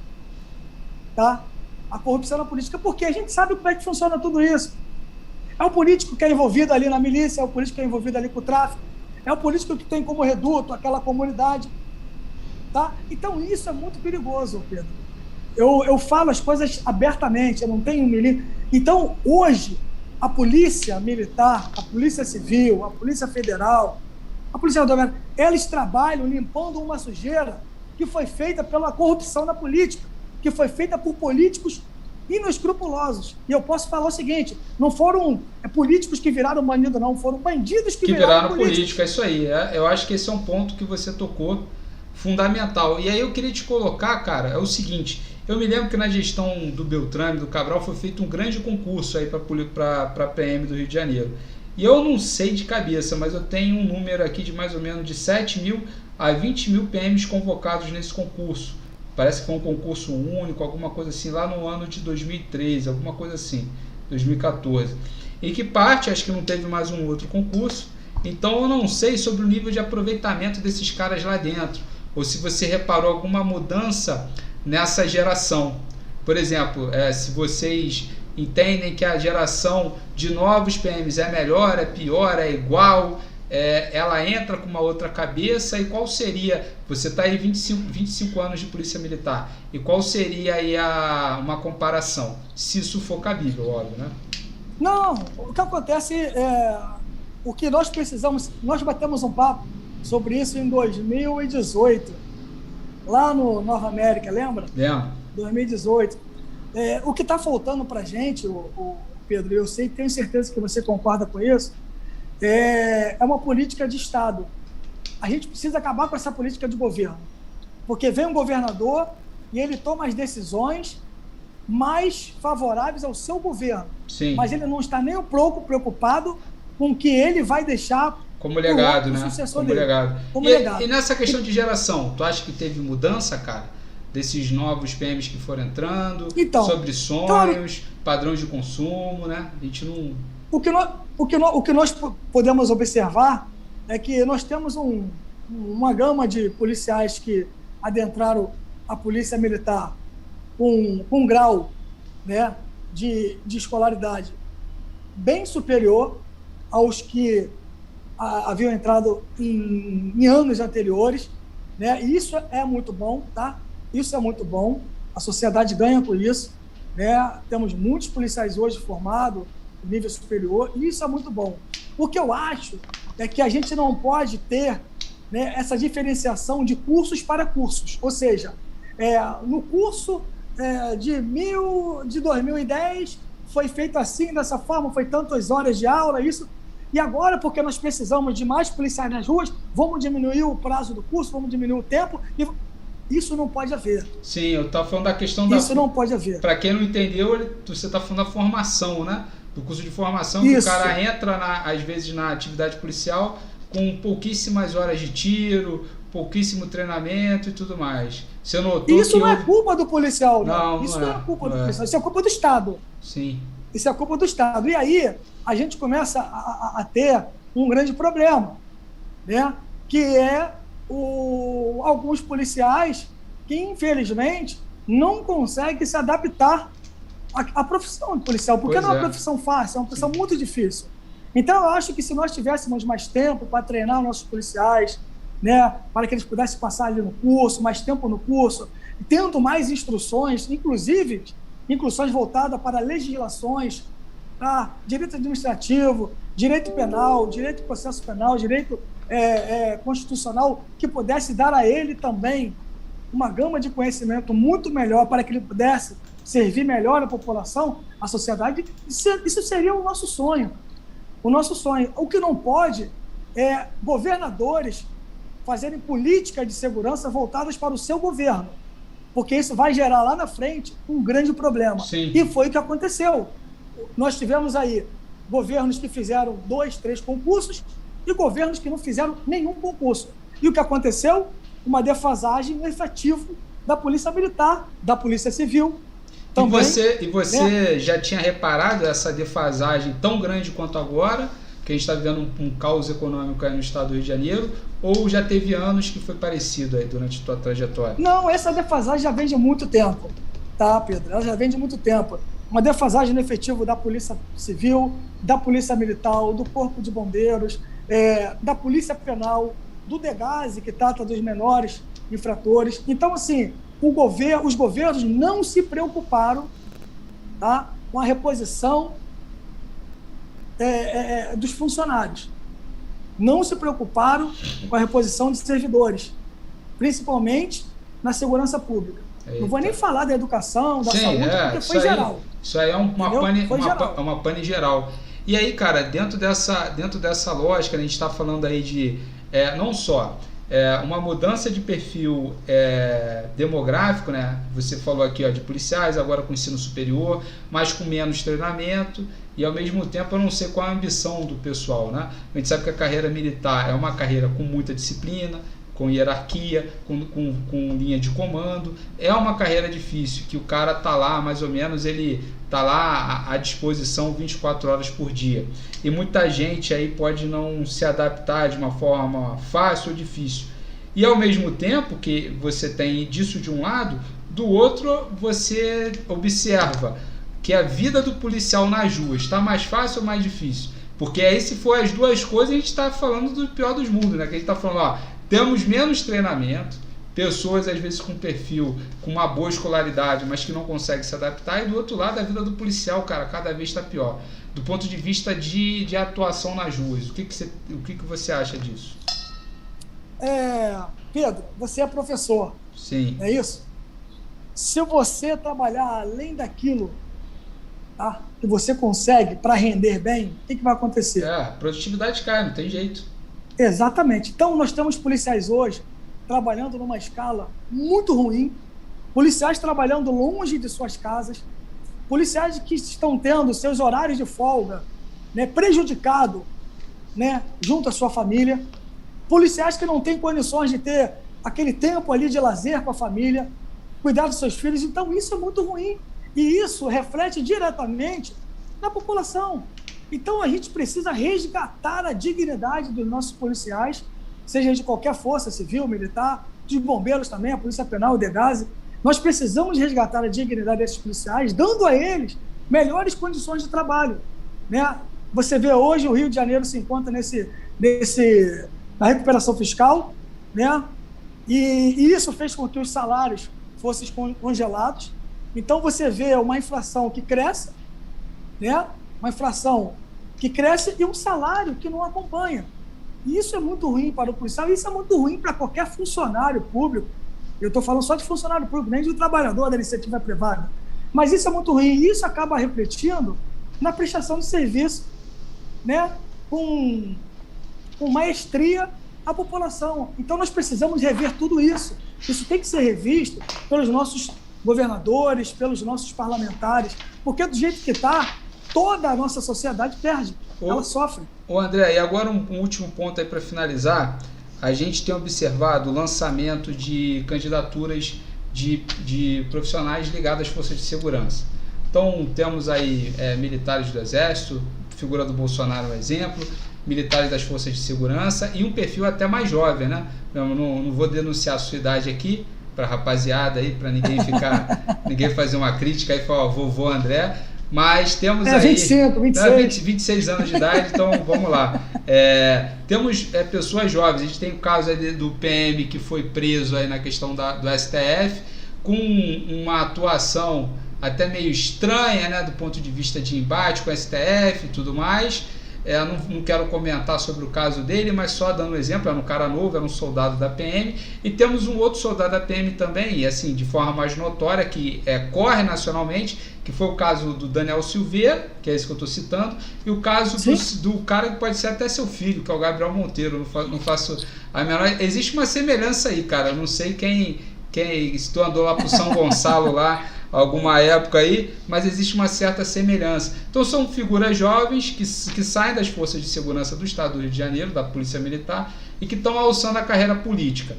Tá? A corrupção na política, porque a gente sabe como é que funciona tudo isso. É o político que é envolvido ali na milícia, é o político que é envolvido ali com o tráfico, é o político que tem como reduto aquela comunidade. Tá? Então, isso é muito perigoso, Pedro. Eu falo as coisas abertamente, eu não tenho milímetro. Então, hoje, a polícia militar, a polícia civil, a polícia federal, a polícia rodoviária, eles trabalham limpando uma sujeira que foi feita pela corrupção na política, que foi feita por políticos inescrupulosos. E eu posso falar o seguinte, não foram políticos que viraram bandido, não, foram bandidos que viraram políticos. É isso aí. Eu acho que esse é um ponto que você tocou fundamental. E aí eu queria te colocar, cara, é o seguinte, eu me lembro que na gestão do Beltrame, do Cabral, foi feito um grande concurso aí para a PM do Rio de Janeiro. E eu não sei de cabeça, mas eu tenho um número aqui de mais ou menos de 7 mil a 20 mil PMs convocados nesse concurso. Parece que foi um concurso único, alguma coisa assim, lá no ano de 2013, alguma coisa assim, 2014. Em que parte, acho que não teve mais um outro concurso, então eu não sei sobre o nível de aproveitamento desses caras lá dentro, ou se você reparou alguma mudança nessa geração. Por exemplo, se vocês entendem que a geração de novos PMs é melhor, é pior, é igual, ela entra com uma outra cabeça, e qual seria, você está aí 25 anos de polícia militar, e qual seria aí uma comparação, se isso for cabível, óbvio, né? Não, o que acontece o que nós precisamos, nós batemos um papo sobre isso em 2018, lá no Nova América, lembra? Lembro. 2018. O que está faltando para a gente, Pedro, eu sei, tenho certeza que você concorda com isso, é uma política de Estado. A gente precisa acabar com essa política de governo, porque vem um governador e ele toma as decisões mais favoráveis ao seu governo. Sim. Mas ele não está nem um pouco preocupado com o que ele vai deixar como legado, né? Como legado. E nessa questão de geração, tu acha que teve mudança, cara? Desses novos PMs que foram entrando, então, sobre sonhos, padrões de consumo, né? A gente não... O que nós podemos observar é que nós temos uma gama de policiais que adentraram a polícia militar com um grau, né, de escolaridade bem superior aos que haviam entrado em anos anteriores, né? E isso é muito bom, tá? Isso é muito bom, a sociedade ganha com isso, né? Temos muitos policiais hoje formados em nível superior, e isso é muito bom. O que eu acho é que a gente não pode ter, né, essa diferenciação de cursos para cursos, ou seja, no curso de 2010 foi feito assim, dessa forma, foi tantas horas de aula, isso. E agora, porque nós precisamos de mais policiais nas ruas, vamos diminuir o prazo do curso, vamos diminuir o tempo. Isso não pode haver. Sim, eu estava falando da questão Isso não pode haver. Para quem não entendeu, você está falando da formação, né? Do curso de formação, Isso. que o cara entra, às vezes, na atividade policial com pouquíssimas horas de tiro, pouquíssimo treinamento e tudo mais. Você notou isso não é culpa do policial, não. Isso não é culpa do policial, isso é culpa do Estado. Sim. Isso é culpa do Estado. E aí a gente começa a ter um grande problema, né? Que é alguns policiais que, infelizmente, não conseguem se adaptar à profissão de policial, porque não é uma profissão fácil, é uma profissão muito difícil. Então, eu acho que se nós tivéssemos mais tempo para treinar nossos policiais, né, para que eles pudessem passar ali no curso, mais tempo no curso, tendo mais instruções, inclusive instruções voltadas para legislações, tá? Direito administrativo, direito penal, direito de processo penal, direito constitucional, que pudesse dar a ele também uma gama de conhecimento muito melhor para que ele pudesse servir melhor a população, a sociedade. Isso seria o nosso sonho. O nosso sonho. O que não pode é governadores fazerem políticas de segurança voltadas para o seu governo, porque isso vai gerar lá na frente um grande problema. Sim. E foi o que aconteceu. Nós tivemos aí governos que fizeram 2, 3 concursos e governos que não fizeram nenhum concurso. E o que aconteceu? Uma defasagem no efetivo da Polícia Militar, da Polícia Civil. Também, e você já tinha reparado essa defasagem tão grande quanto agora, que a gente está vivendo um caos econômico aí no estado do Rio de Janeiro, ou já teve anos que foi parecido aí durante a tua trajetória? Não, essa defasagem já vem de muito tempo, tá, Pedro? Ela já vem de muito tempo. Uma defasagem no efetivo da Polícia Civil, da Polícia Militar, do Corpo de Bombeiros, da Polícia Penal, do DEGASE, que trata dos menores infratores. Então, assim, os governos não se preocuparam, tá, com a reposição dos funcionários. Não se preocuparam com a reposição de servidores, principalmente na segurança pública. Eita. Não vou nem falar da educação, da saúde, porque foi geral. Isso aí é uma pane geral. E aí, cara, dentro dessa lógica, a gente está falando aí de não só uma mudança de perfil demográfico, né? Você falou aqui, ó, de policiais, agora com ensino superior, mas com menos treinamento, e ao mesmo tempo eu não sei qual a ambição do pessoal, né? A gente sabe que a carreira militar é uma carreira com muita disciplina, com hierarquia, com linha de comando, é uma carreira difícil, que o cara tá lá, mais ou menos, ele tá lá à disposição 24 horas por dia. E muita gente aí pode não se adaptar de uma forma fácil ou difícil. E ao mesmo tempo que você tem disso de um lado, do outro você observa que a vida do policial nas ruas está mais fácil ou mais difícil? Porque aí, se for as duas coisas, a gente está falando do pior dos mundos, né? Que a gente está falando, ó, temos menos treinamento, pessoas às vezes com perfil, com uma boa escolaridade, mas que não conseguem se adaptar, e do outro lado a vida do policial, cara, cada vez está pior. Do ponto de vista de atuação nas ruas, o que você acha disso? Pedro, você é professor. Sim. É isso? Se você trabalhar além daquilo, tá, que você consegue para render bem, o que vai acontecer? A produtividade cai, não tem jeito. Exatamente. Então, nós temos policiais hoje trabalhando numa escala muito ruim, policiais trabalhando longe de suas casas, policiais que estão tendo seus horários de folga, né, prejudicado, né, junto à sua família, policiais que não têm condições de ter aquele tempo ali de lazer com a família, cuidar dos seus filhos. Então, isso é muito ruim. E isso reflete diretamente na população. Então, a gente precisa resgatar a dignidade dos nossos policiais, seja de qualquer força civil, militar, de bombeiros também, a Polícia Penal, o DEGASE. Nós precisamos resgatar a dignidade desses policiais, dando a eles melhores condições de trabalho, né? Você vê hoje o Rio de Janeiro se encontra na recuperação fiscal, né? E isso fez com que os salários fossem congelados. Então, você vê uma inflação que cresce, né? Uma inflação que cresce e um salário que não acompanha. E isso é muito ruim para o policial, e isso é muito ruim para qualquer funcionário público. Eu estou falando só de funcionário público, nem de trabalhador da iniciativa privada. Mas isso é muito ruim, e isso acaba refletindo na prestação de serviço, né? com maestria a população. Então nós precisamos rever tudo isso. Isso tem que ser revisto pelos nossos governadores, pelos nossos parlamentares, porque do jeito que está, toda a nossa sociedade perde, ela sofre. Ô André, e agora um último ponto aí para finalizar. A gente tem observado o lançamento de candidaturas de profissionais ligados às forças de segurança. Então temos aí militares do Exército, figura do Bolsonaro é um exemplo, militares das forças de segurança e um perfil até mais jovem, né? Eu não vou denunciar a sua idade aqui para a rapaziada aí, para ninguém ninguém fazer uma crítica aí, falar, vovô André, mas temos aí 26 anos de idade, então vamos lá. Temos pessoas jovens, a gente tem o caso aí do PM que foi preso aí na questão do STF, com uma atuação até meio estranha, né, do ponto de vista de embate com o STF e tudo mais. Não quero comentar sobre o caso dele, mas só dando um exemplo, era um cara novo, era um soldado da PM, e temos um outro soldado da PM também, e assim, de forma mais notória, que corre nacionalmente, que foi o caso do Daniel Silveira, que é esse que eu estou citando, e o caso do cara que pode ser até seu filho, que é o Gabriel Monteiro. Não faço a menor... Existe uma semelhança aí, cara, eu não sei quem se tu andou lá pro São Gonçalo lá, alguma época aí, mas existe uma certa semelhança. Então são figuras jovens que saem das forças de segurança do Estado do Rio de Janeiro, da Polícia Militar, e que estão alçando a carreira política.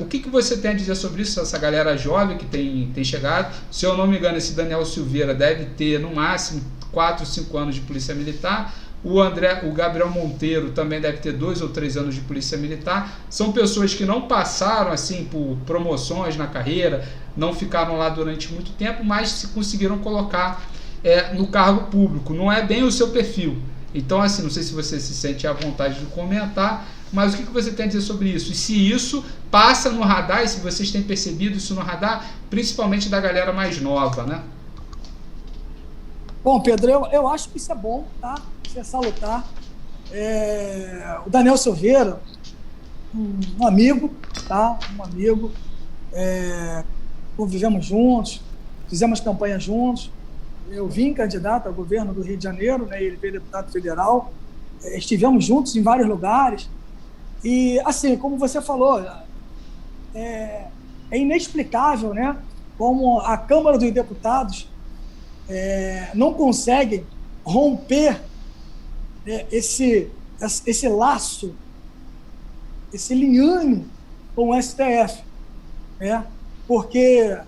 O que você tem a dizer sobre isso, essa galera jovem que tem chegado? Se eu não me engano, esse Daniel Silveira deve ter no máximo 4 ou 5 anos de Polícia Militar. O Gabriel Monteiro também deve ter 2 ou 3 anos de Polícia Militar. São pessoas que não passaram assim por promoções na carreira, não ficaram lá durante muito tempo, mas se conseguiram colocar no cargo público. Não é bem o seu perfil. Então, assim, não sei se você se sente à vontade de comentar, mas o que você tem a dizer sobre isso? E se isso passa no radar, e se vocês têm percebido isso no radar, principalmente da galera mais nova, né? Bom, Pedro, eu acho que isso é bom, tá? Isso é salutar. O Daniel Silveira, um amigo, tá? Um amigo. Convivemos juntos, fizemos campanha juntos. Eu vim candidato ao governo do Rio de Janeiro, né? Ele veio deputado federal. Estivemos juntos em vários lugares. E, assim, como você falou, é inexplicável, né? Como a Câmara dos Deputados não consegue romper esse laço, esse liame com o STF, né? Porque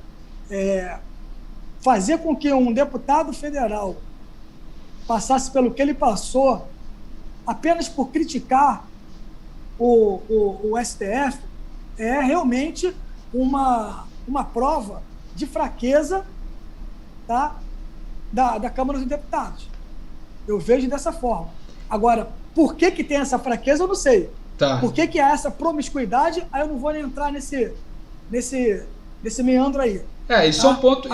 fazer com que um deputado federal passasse pelo que ele passou apenas por criticar o STF é realmente uma prova de fraqueza, tá, da Câmara dos Deputados. Eu vejo dessa forma. Agora, por que tem essa fraqueza, eu não sei. Tá. Por que há essa promiscuidade, aí eu não vou nem entrar nesse meandro aí. Isso é um ponto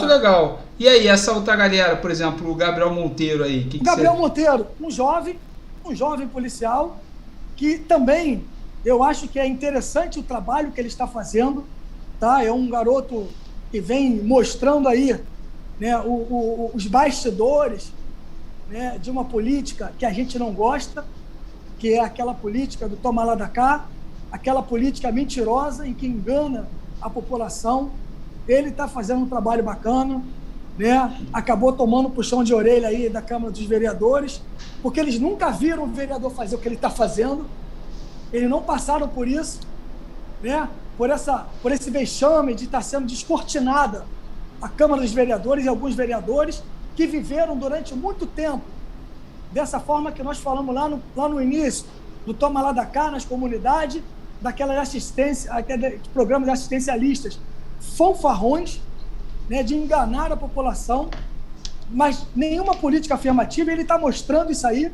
legal. E aí, essa outra galera, por exemplo, o Gabriel Monteiro aí? O Gabriel Monteiro, um jovem policial, que também eu acho que é interessante o trabalho que ele está fazendo, tá? É um garoto que vem mostrando aí, né, os bastidores, né, de uma política que a gente não gosta, que é aquela política do toma lá da cá, aquela política mentirosa em que engana a população. Ele está fazendo um trabalho bacana, né? Acabou tomando puxão de orelha aí da Câmara dos Vereadores, porque eles nunca viram o vereador fazer o que ele está fazendo, eles não passaram por isso, né? Por esse vexame de estar sendo descortinada a Câmara dos Vereadores e alguns vereadores que viveram durante muito tempo dessa forma que nós falamos lá no início, do toma lá da cá, nas comunidades, daquelas assistência, programas assistencialistas fanfarrões, né, de enganar a população, mas nenhuma política afirmativa. Ele está mostrando isso aí.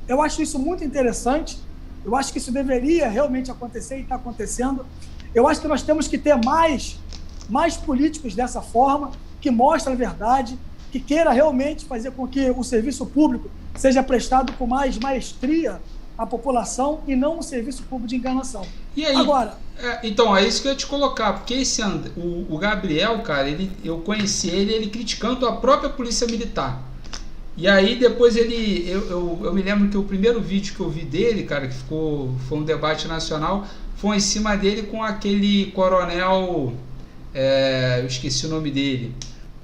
Eu acho isso muito interessante. Eu acho que isso deveria realmente acontecer e está acontecendo. Eu acho que nós temos que ter mais políticos dessa forma, que mostrem a verdade, que queira realmente fazer com que o serviço público seja prestado com mais maestria à população e não um serviço público de enganação. E aí? Agora, então, é isso que eu ia te colocar, porque o Gabriel, cara, eu conheci ele criticando a própria Polícia Militar. E aí depois eu me lembro que o primeiro vídeo que eu vi dele, cara, que foi um debate nacional, foi em cima dele com aquele coronel, eu esqueci o nome dele,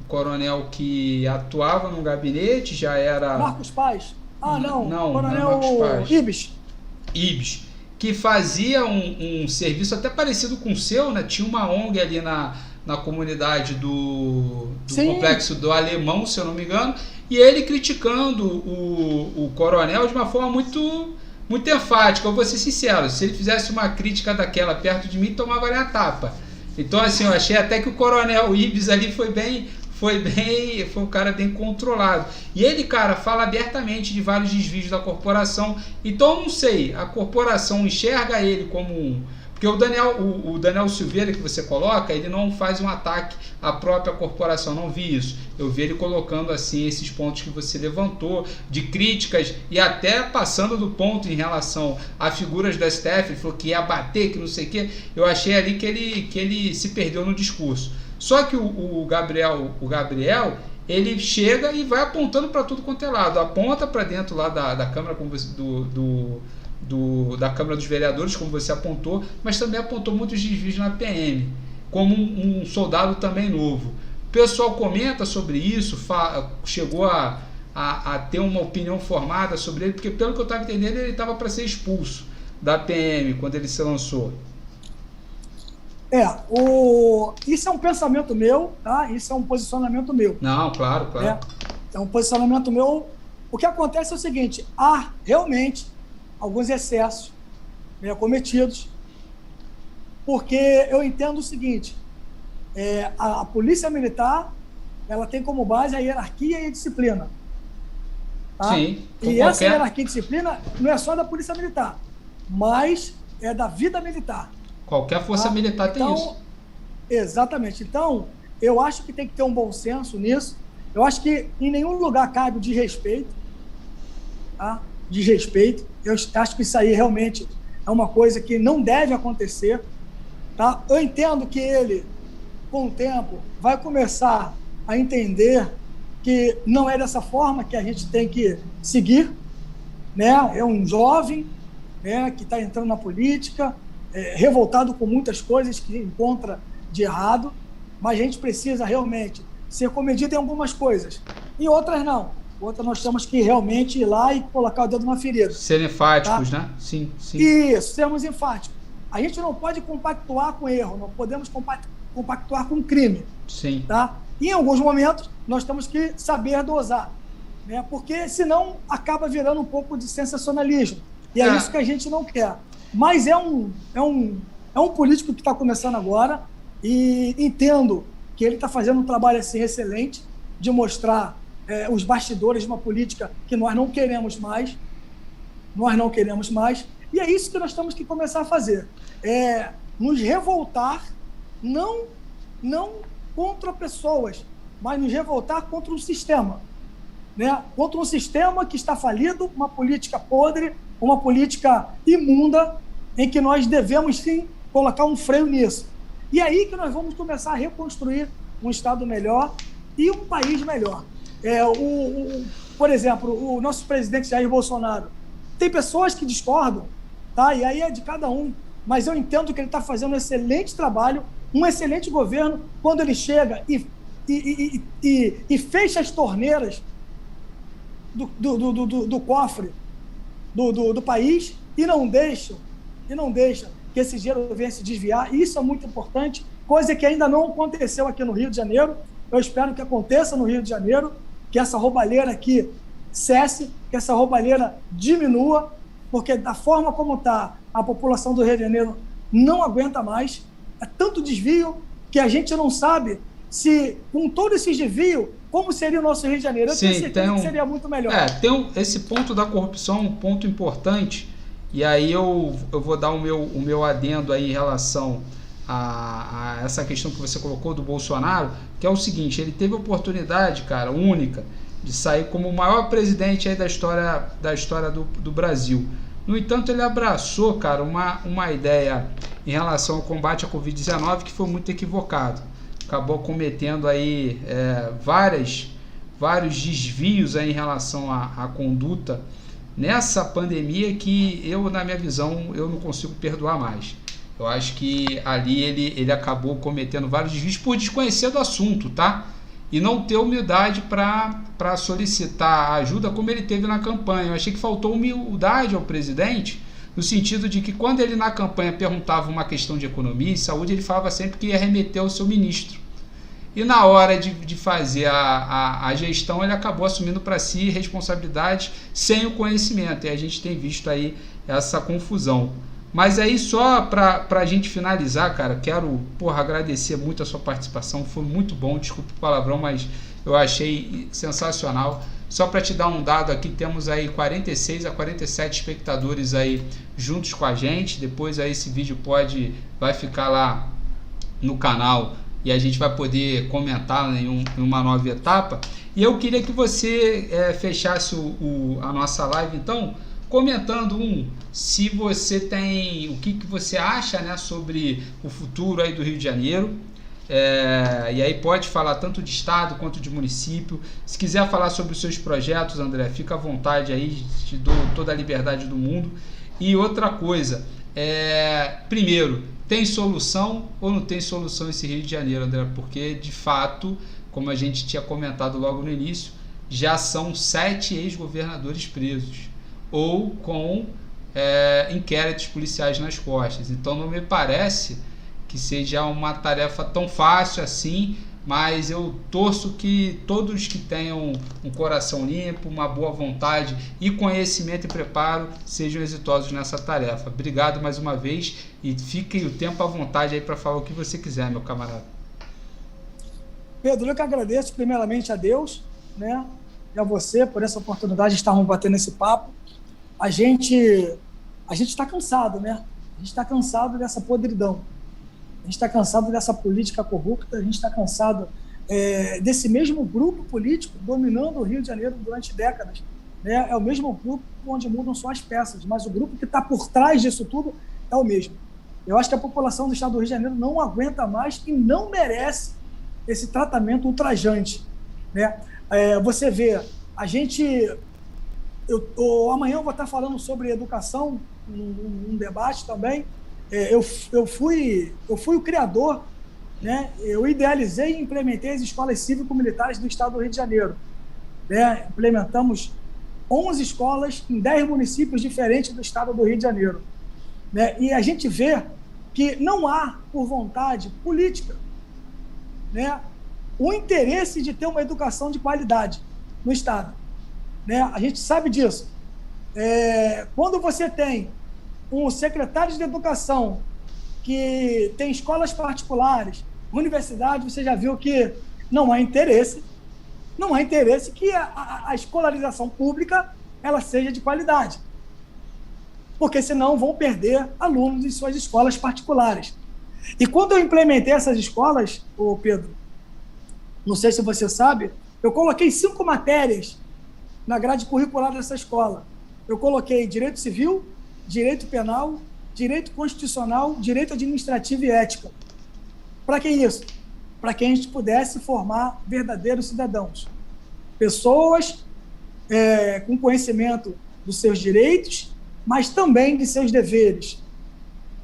o coronel que atuava no gabinete, já era... Marcos Paz. Não, coronel Marcos Paz. Ibis, que fazia um serviço até parecido com o seu, né? Tinha uma ONG ali na comunidade do Complexo do Alemão, se eu não me engano, e ele criticando o coronel de uma forma muito, muito enfática. Eu vou ser sincero, se ele fizesse uma crítica daquela perto de mim, tomava-lhe a tapa. Então, assim, eu achei até que o coronel Ibis ali foi um cara bem controlado. E ele, cara, fala abertamente de vários desvios da corporação. Então, eu não sei, a corporação enxerga ele como um... Porque o Daniel Silveira que você coloca, ele não faz um ataque à própria corporação, não vi isso. Eu vi ele colocando assim esses pontos que você levantou, de críticas e até passando do ponto em relação a figuras da STF, ele falou que ia bater, que não sei o quê. Eu achei ali que ele se perdeu no discurso. Só que o Gabriel, ele chega e vai apontando para tudo quanto é lado. Aponta para dentro lá da Câmara, como você, da Câmara dos Vereadores, como você apontou, mas também apontou muitos desvios na PM, como um soldado também novo. O pessoal comenta sobre isso, chegou a ter uma opinião formada sobre ele, porque pelo que eu estava entendendo, ele estava para ser expulso da PM quando ele se lançou. Isso é um pensamento meu, tá? Isso é um posicionamento meu. Não, claro. É um posicionamento meu. O que acontece é o seguinte, há realmente alguns excessos, né, cometidos, porque eu entendo o seguinte, a polícia militar, ela tem como base a hierarquia e a disciplina. Tá? Sim. E essa hierarquia e disciplina não é só da polícia militar, mas é da vida militar. Qualquer força militar tem isso. Exatamente. Então, eu acho que tem que ter um bom senso nisso. Eu acho que em nenhum lugar cabe o desrespeito. Tá? Desrespeito. Eu acho que isso aí realmente é uma coisa que não deve acontecer. Tá? Eu entendo que ele, com o tempo, vai começar a entender que não é dessa forma que a gente tem que seguir. Né? É um jovem, né, que está entrando na política, revoltado com muitas coisas que encontra de errado, mas a gente precisa realmente ser comedido em algumas coisas. Em outras, não. Outras nós temos que realmente ir lá e colocar o dedo na ferida. Ser enfáticos, tá? Né? Sim. Isso, sermos enfáticos. A gente não pode compactuar com erro, não podemos compactuar com crime. Sim. Tá? E em alguns momentos, nós temos que saber dosar, né? Porque senão acaba virando um pouco de sensacionalismo. E é isso que a gente não quer. Mas é um político que está começando agora e entendo que ele está fazendo um trabalho assim excelente de mostrar os bastidores de uma política que nós não queremos mais. Nós não queremos mais. E é isso que nós temos que começar a fazer. Nos revoltar, não contra pessoas, mas nos revoltar contra um sistema. Né? Contra um sistema que está falido, uma política podre, uma política imunda, em que nós devemos, sim, colocar um freio nisso. E é aí que nós vamos começar a reconstruir um Estado melhor e um país melhor. Por exemplo, o nosso presidente Jair Bolsonaro, tem pessoas que discordam, tá? E aí é de cada um, mas eu entendo que ele está fazendo um excelente trabalho, um excelente governo, quando ele chega e fecha as torneiras do cofre do país e não deixa que esse dinheiro venha se desviar. Isso é muito importante, coisa que ainda não aconteceu aqui no Rio de Janeiro. Eu espero que aconteça no Rio de Janeiro, que essa roubalheira aqui cesse, que essa roubalheira diminua, porque da forma como está, a população do Rio de Janeiro não aguenta mais. É tanto desvio que a gente não sabe se, com todo esse desvio, como seria o nosso Rio de Janeiro. Eu tenho certeza que seria muito melhor. Esse ponto da corrupção é um ponto importante, e aí eu vou dar o meu adendo aí em relação a essa questão que você colocou do Bolsonaro, que é o seguinte: ele teve a oportunidade, cara, única, de sair como o maior presidente aí da história do Brasil. No entanto, ele abraçou, cara, uma ideia em relação ao combate à Covid-19 que foi muito equivocado. Acabou cometendo aí várias vários desvios aí em relação à conduta nessa pandemia que eu, na minha visão, eu não consigo perdoar mais. Eu acho que ali ele acabou cometendo vários desvios por desconhecer do assunto, tá? E não ter humildade para solicitar ajuda como ele teve na campanha. Eu achei que faltou humildade ao presidente, no sentido de que quando ele na campanha perguntava uma questão de economia e saúde, ele falava sempre que ia remeter ao seu ministro. E na hora de fazer a gestão, ele acabou assumindo para si responsabilidades sem o conhecimento. E a gente tem visto aí essa confusão. Mas aí só para a gente finalizar, cara, quero agradecer muito a sua participação, foi muito bom, desculpa o palavrão, mas eu achei sensacional. Só para te dar um dado aqui, temos aí 46 a 47 espectadores aí juntos com a gente. Depois aí esse vídeo vai ficar lá no canal e a gente vai poder comentar em uma nova etapa. E eu queria que você fechasse a nossa live então, comentando se você tem, o que você acha, né, sobre o futuro aí do Rio de Janeiro, e aí pode falar tanto de estado quanto de município. Se quiser falar sobre os seus projetos, André, fica à vontade aí, te dou toda a liberdade do mundo. E outra coisa, primeiro, tem solução ou não tem solução esse Rio de Janeiro, André? Porque de fato, como a gente tinha comentado logo no início, já são 7 ex-governadores presos ou com inquéritos policiais nas costas. Então não me parece que seja uma tarefa tão fácil assim, mas eu torço que todos que tenham um coração limpo, uma boa vontade e conhecimento e preparo sejam exitosos nessa tarefa. Obrigado mais uma vez e fique o tempo à vontade aí para falar o que você quiser, meu camarada. Pedro, eu que agradeço primeiramente a Deus, né, e a você por essa oportunidade de estarmos batendo esse papo. A gente está cansado, né? A gente está cansado dessa podridão. A gente está cansado dessa política corrupta, a gente está cansado desse mesmo grupo político dominando o Rio de Janeiro durante décadas. Né? É o mesmo grupo onde mudam só as peças, mas o grupo que está por trás disso tudo é o mesmo. Eu acho que a população do estado do Rio de Janeiro não aguenta mais e não merece esse tratamento ultrajante. Né? Você vê, amanhã eu vou estar falando sobre educação, num debate também. Eu fui o criador, né? Eu idealizei e implementei as escolas cívico-militares do estado do Rio de Janeiro. Né? Implementamos 11 escolas em 10 municípios diferentes do estado do Rio de Janeiro. Né? E a gente vê que não há, por vontade política, né, o interesse de ter uma educação de qualidade no estado. Né? A gente sabe disso. Quando você tem um secretário de educação que tem escolas particulares, universidade, você já viu que não há interesse que a escolarização pública ela seja de qualidade, porque senão vão perder alunos em suas escolas particulares. E quando eu implementei essas escolas, Pedro, não sei se você sabe, eu coloquei 5 matérias na grade curricular dessa escola. Eu coloquei direito civil, direito penal, direito constitucional, direito administrativo e ética. Para que isso? Para que a gente pudesse formar verdadeiros cidadãos. Pessoas com conhecimento dos seus direitos, mas também de seus deveres.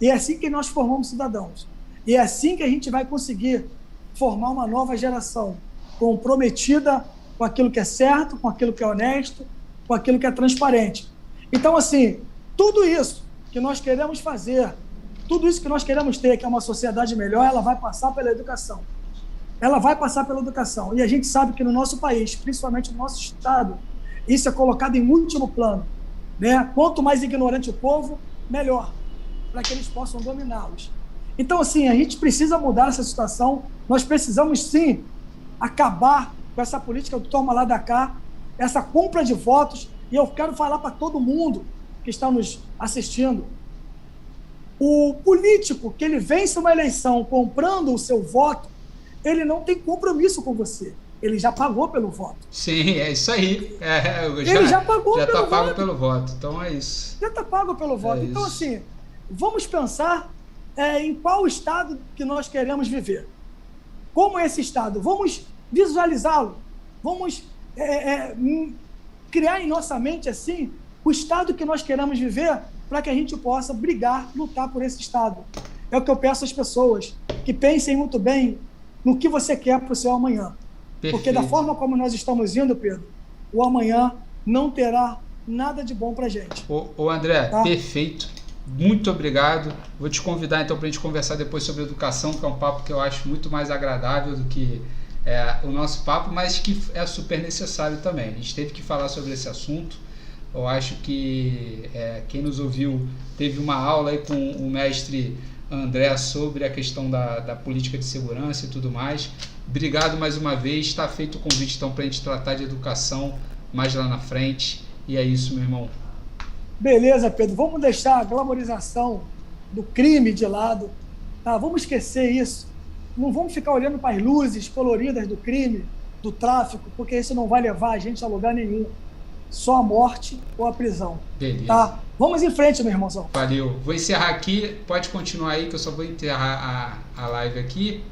E é assim que nós formamos cidadãos. E é assim que a gente vai conseguir formar uma nova geração comprometida com aquilo que é certo, com aquilo que é honesto, com aquilo que é transparente. Então, assim, tudo isso que nós queremos fazer, tudo isso que nós queremos ter, que é uma sociedade melhor, ela vai passar pela educação. Ela vai passar pela educação. E a gente sabe que no nosso país, principalmente no nosso estado, isso é colocado em último plano. Né? Quanto mais ignorante o povo, melhor, para que eles possam dominá-los. Então, assim, a gente precisa mudar essa situação, nós precisamos, sim, acabar com essa política do toma lá da cá, essa compra de votos, e eu quero falar para todo mundo que está nos assistindo, o político que ele vence uma eleição comprando o seu voto, ele não tem compromisso com você, ele já pagou pelo voto. Sim, é isso aí. Ele já pagou pelo voto. Já está pago pelo voto, então é isso. Já está pago pelo voto. Então, assim, vamos pensar em qual estado que nós queremos viver. Como é esse estado? Vamos visualizá-lo. Vamos criar em nossa mente assim o estado que nós queremos viver, para que a gente possa brigar, lutar por esse estado. É o que eu peço às pessoas, que pensem muito bem no que você quer para o seu amanhã. Perfeito. Porque da forma como nós estamos indo, Pedro, o amanhã não terá nada de bom para a gente. Ô André, tá? Perfeito. Muito obrigado. Vou te convidar então para a gente conversar depois sobre educação, que é um papo que eu acho muito mais agradável do que o nosso papo, mas que é super necessário também. A gente teve que falar sobre esse assunto. Eu acho que quem nos ouviu teve uma aula aí com o mestre André sobre a questão da política de segurança e tudo mais. Obrigado mais uma vez. Está feito o convite então para a gente tratar de educação mais lá na frente. E é isso, meu irmão. Beleza, Pedro. Vamos deixar a glamorização do crime de lado. Tá? Vamos esquecer isso. Não vamos ficar olhando para as luzes coloridas do crime, do tráfico, porque isso não vai levar a gente a lugar nenhum. Só a morte ou a prisão. Beleza. Tá? Vamos em frente, meu irmãozão. Valeu. Vou encerrar aqui. Pode continuar aí, que eu só vou encerrar a live aqui.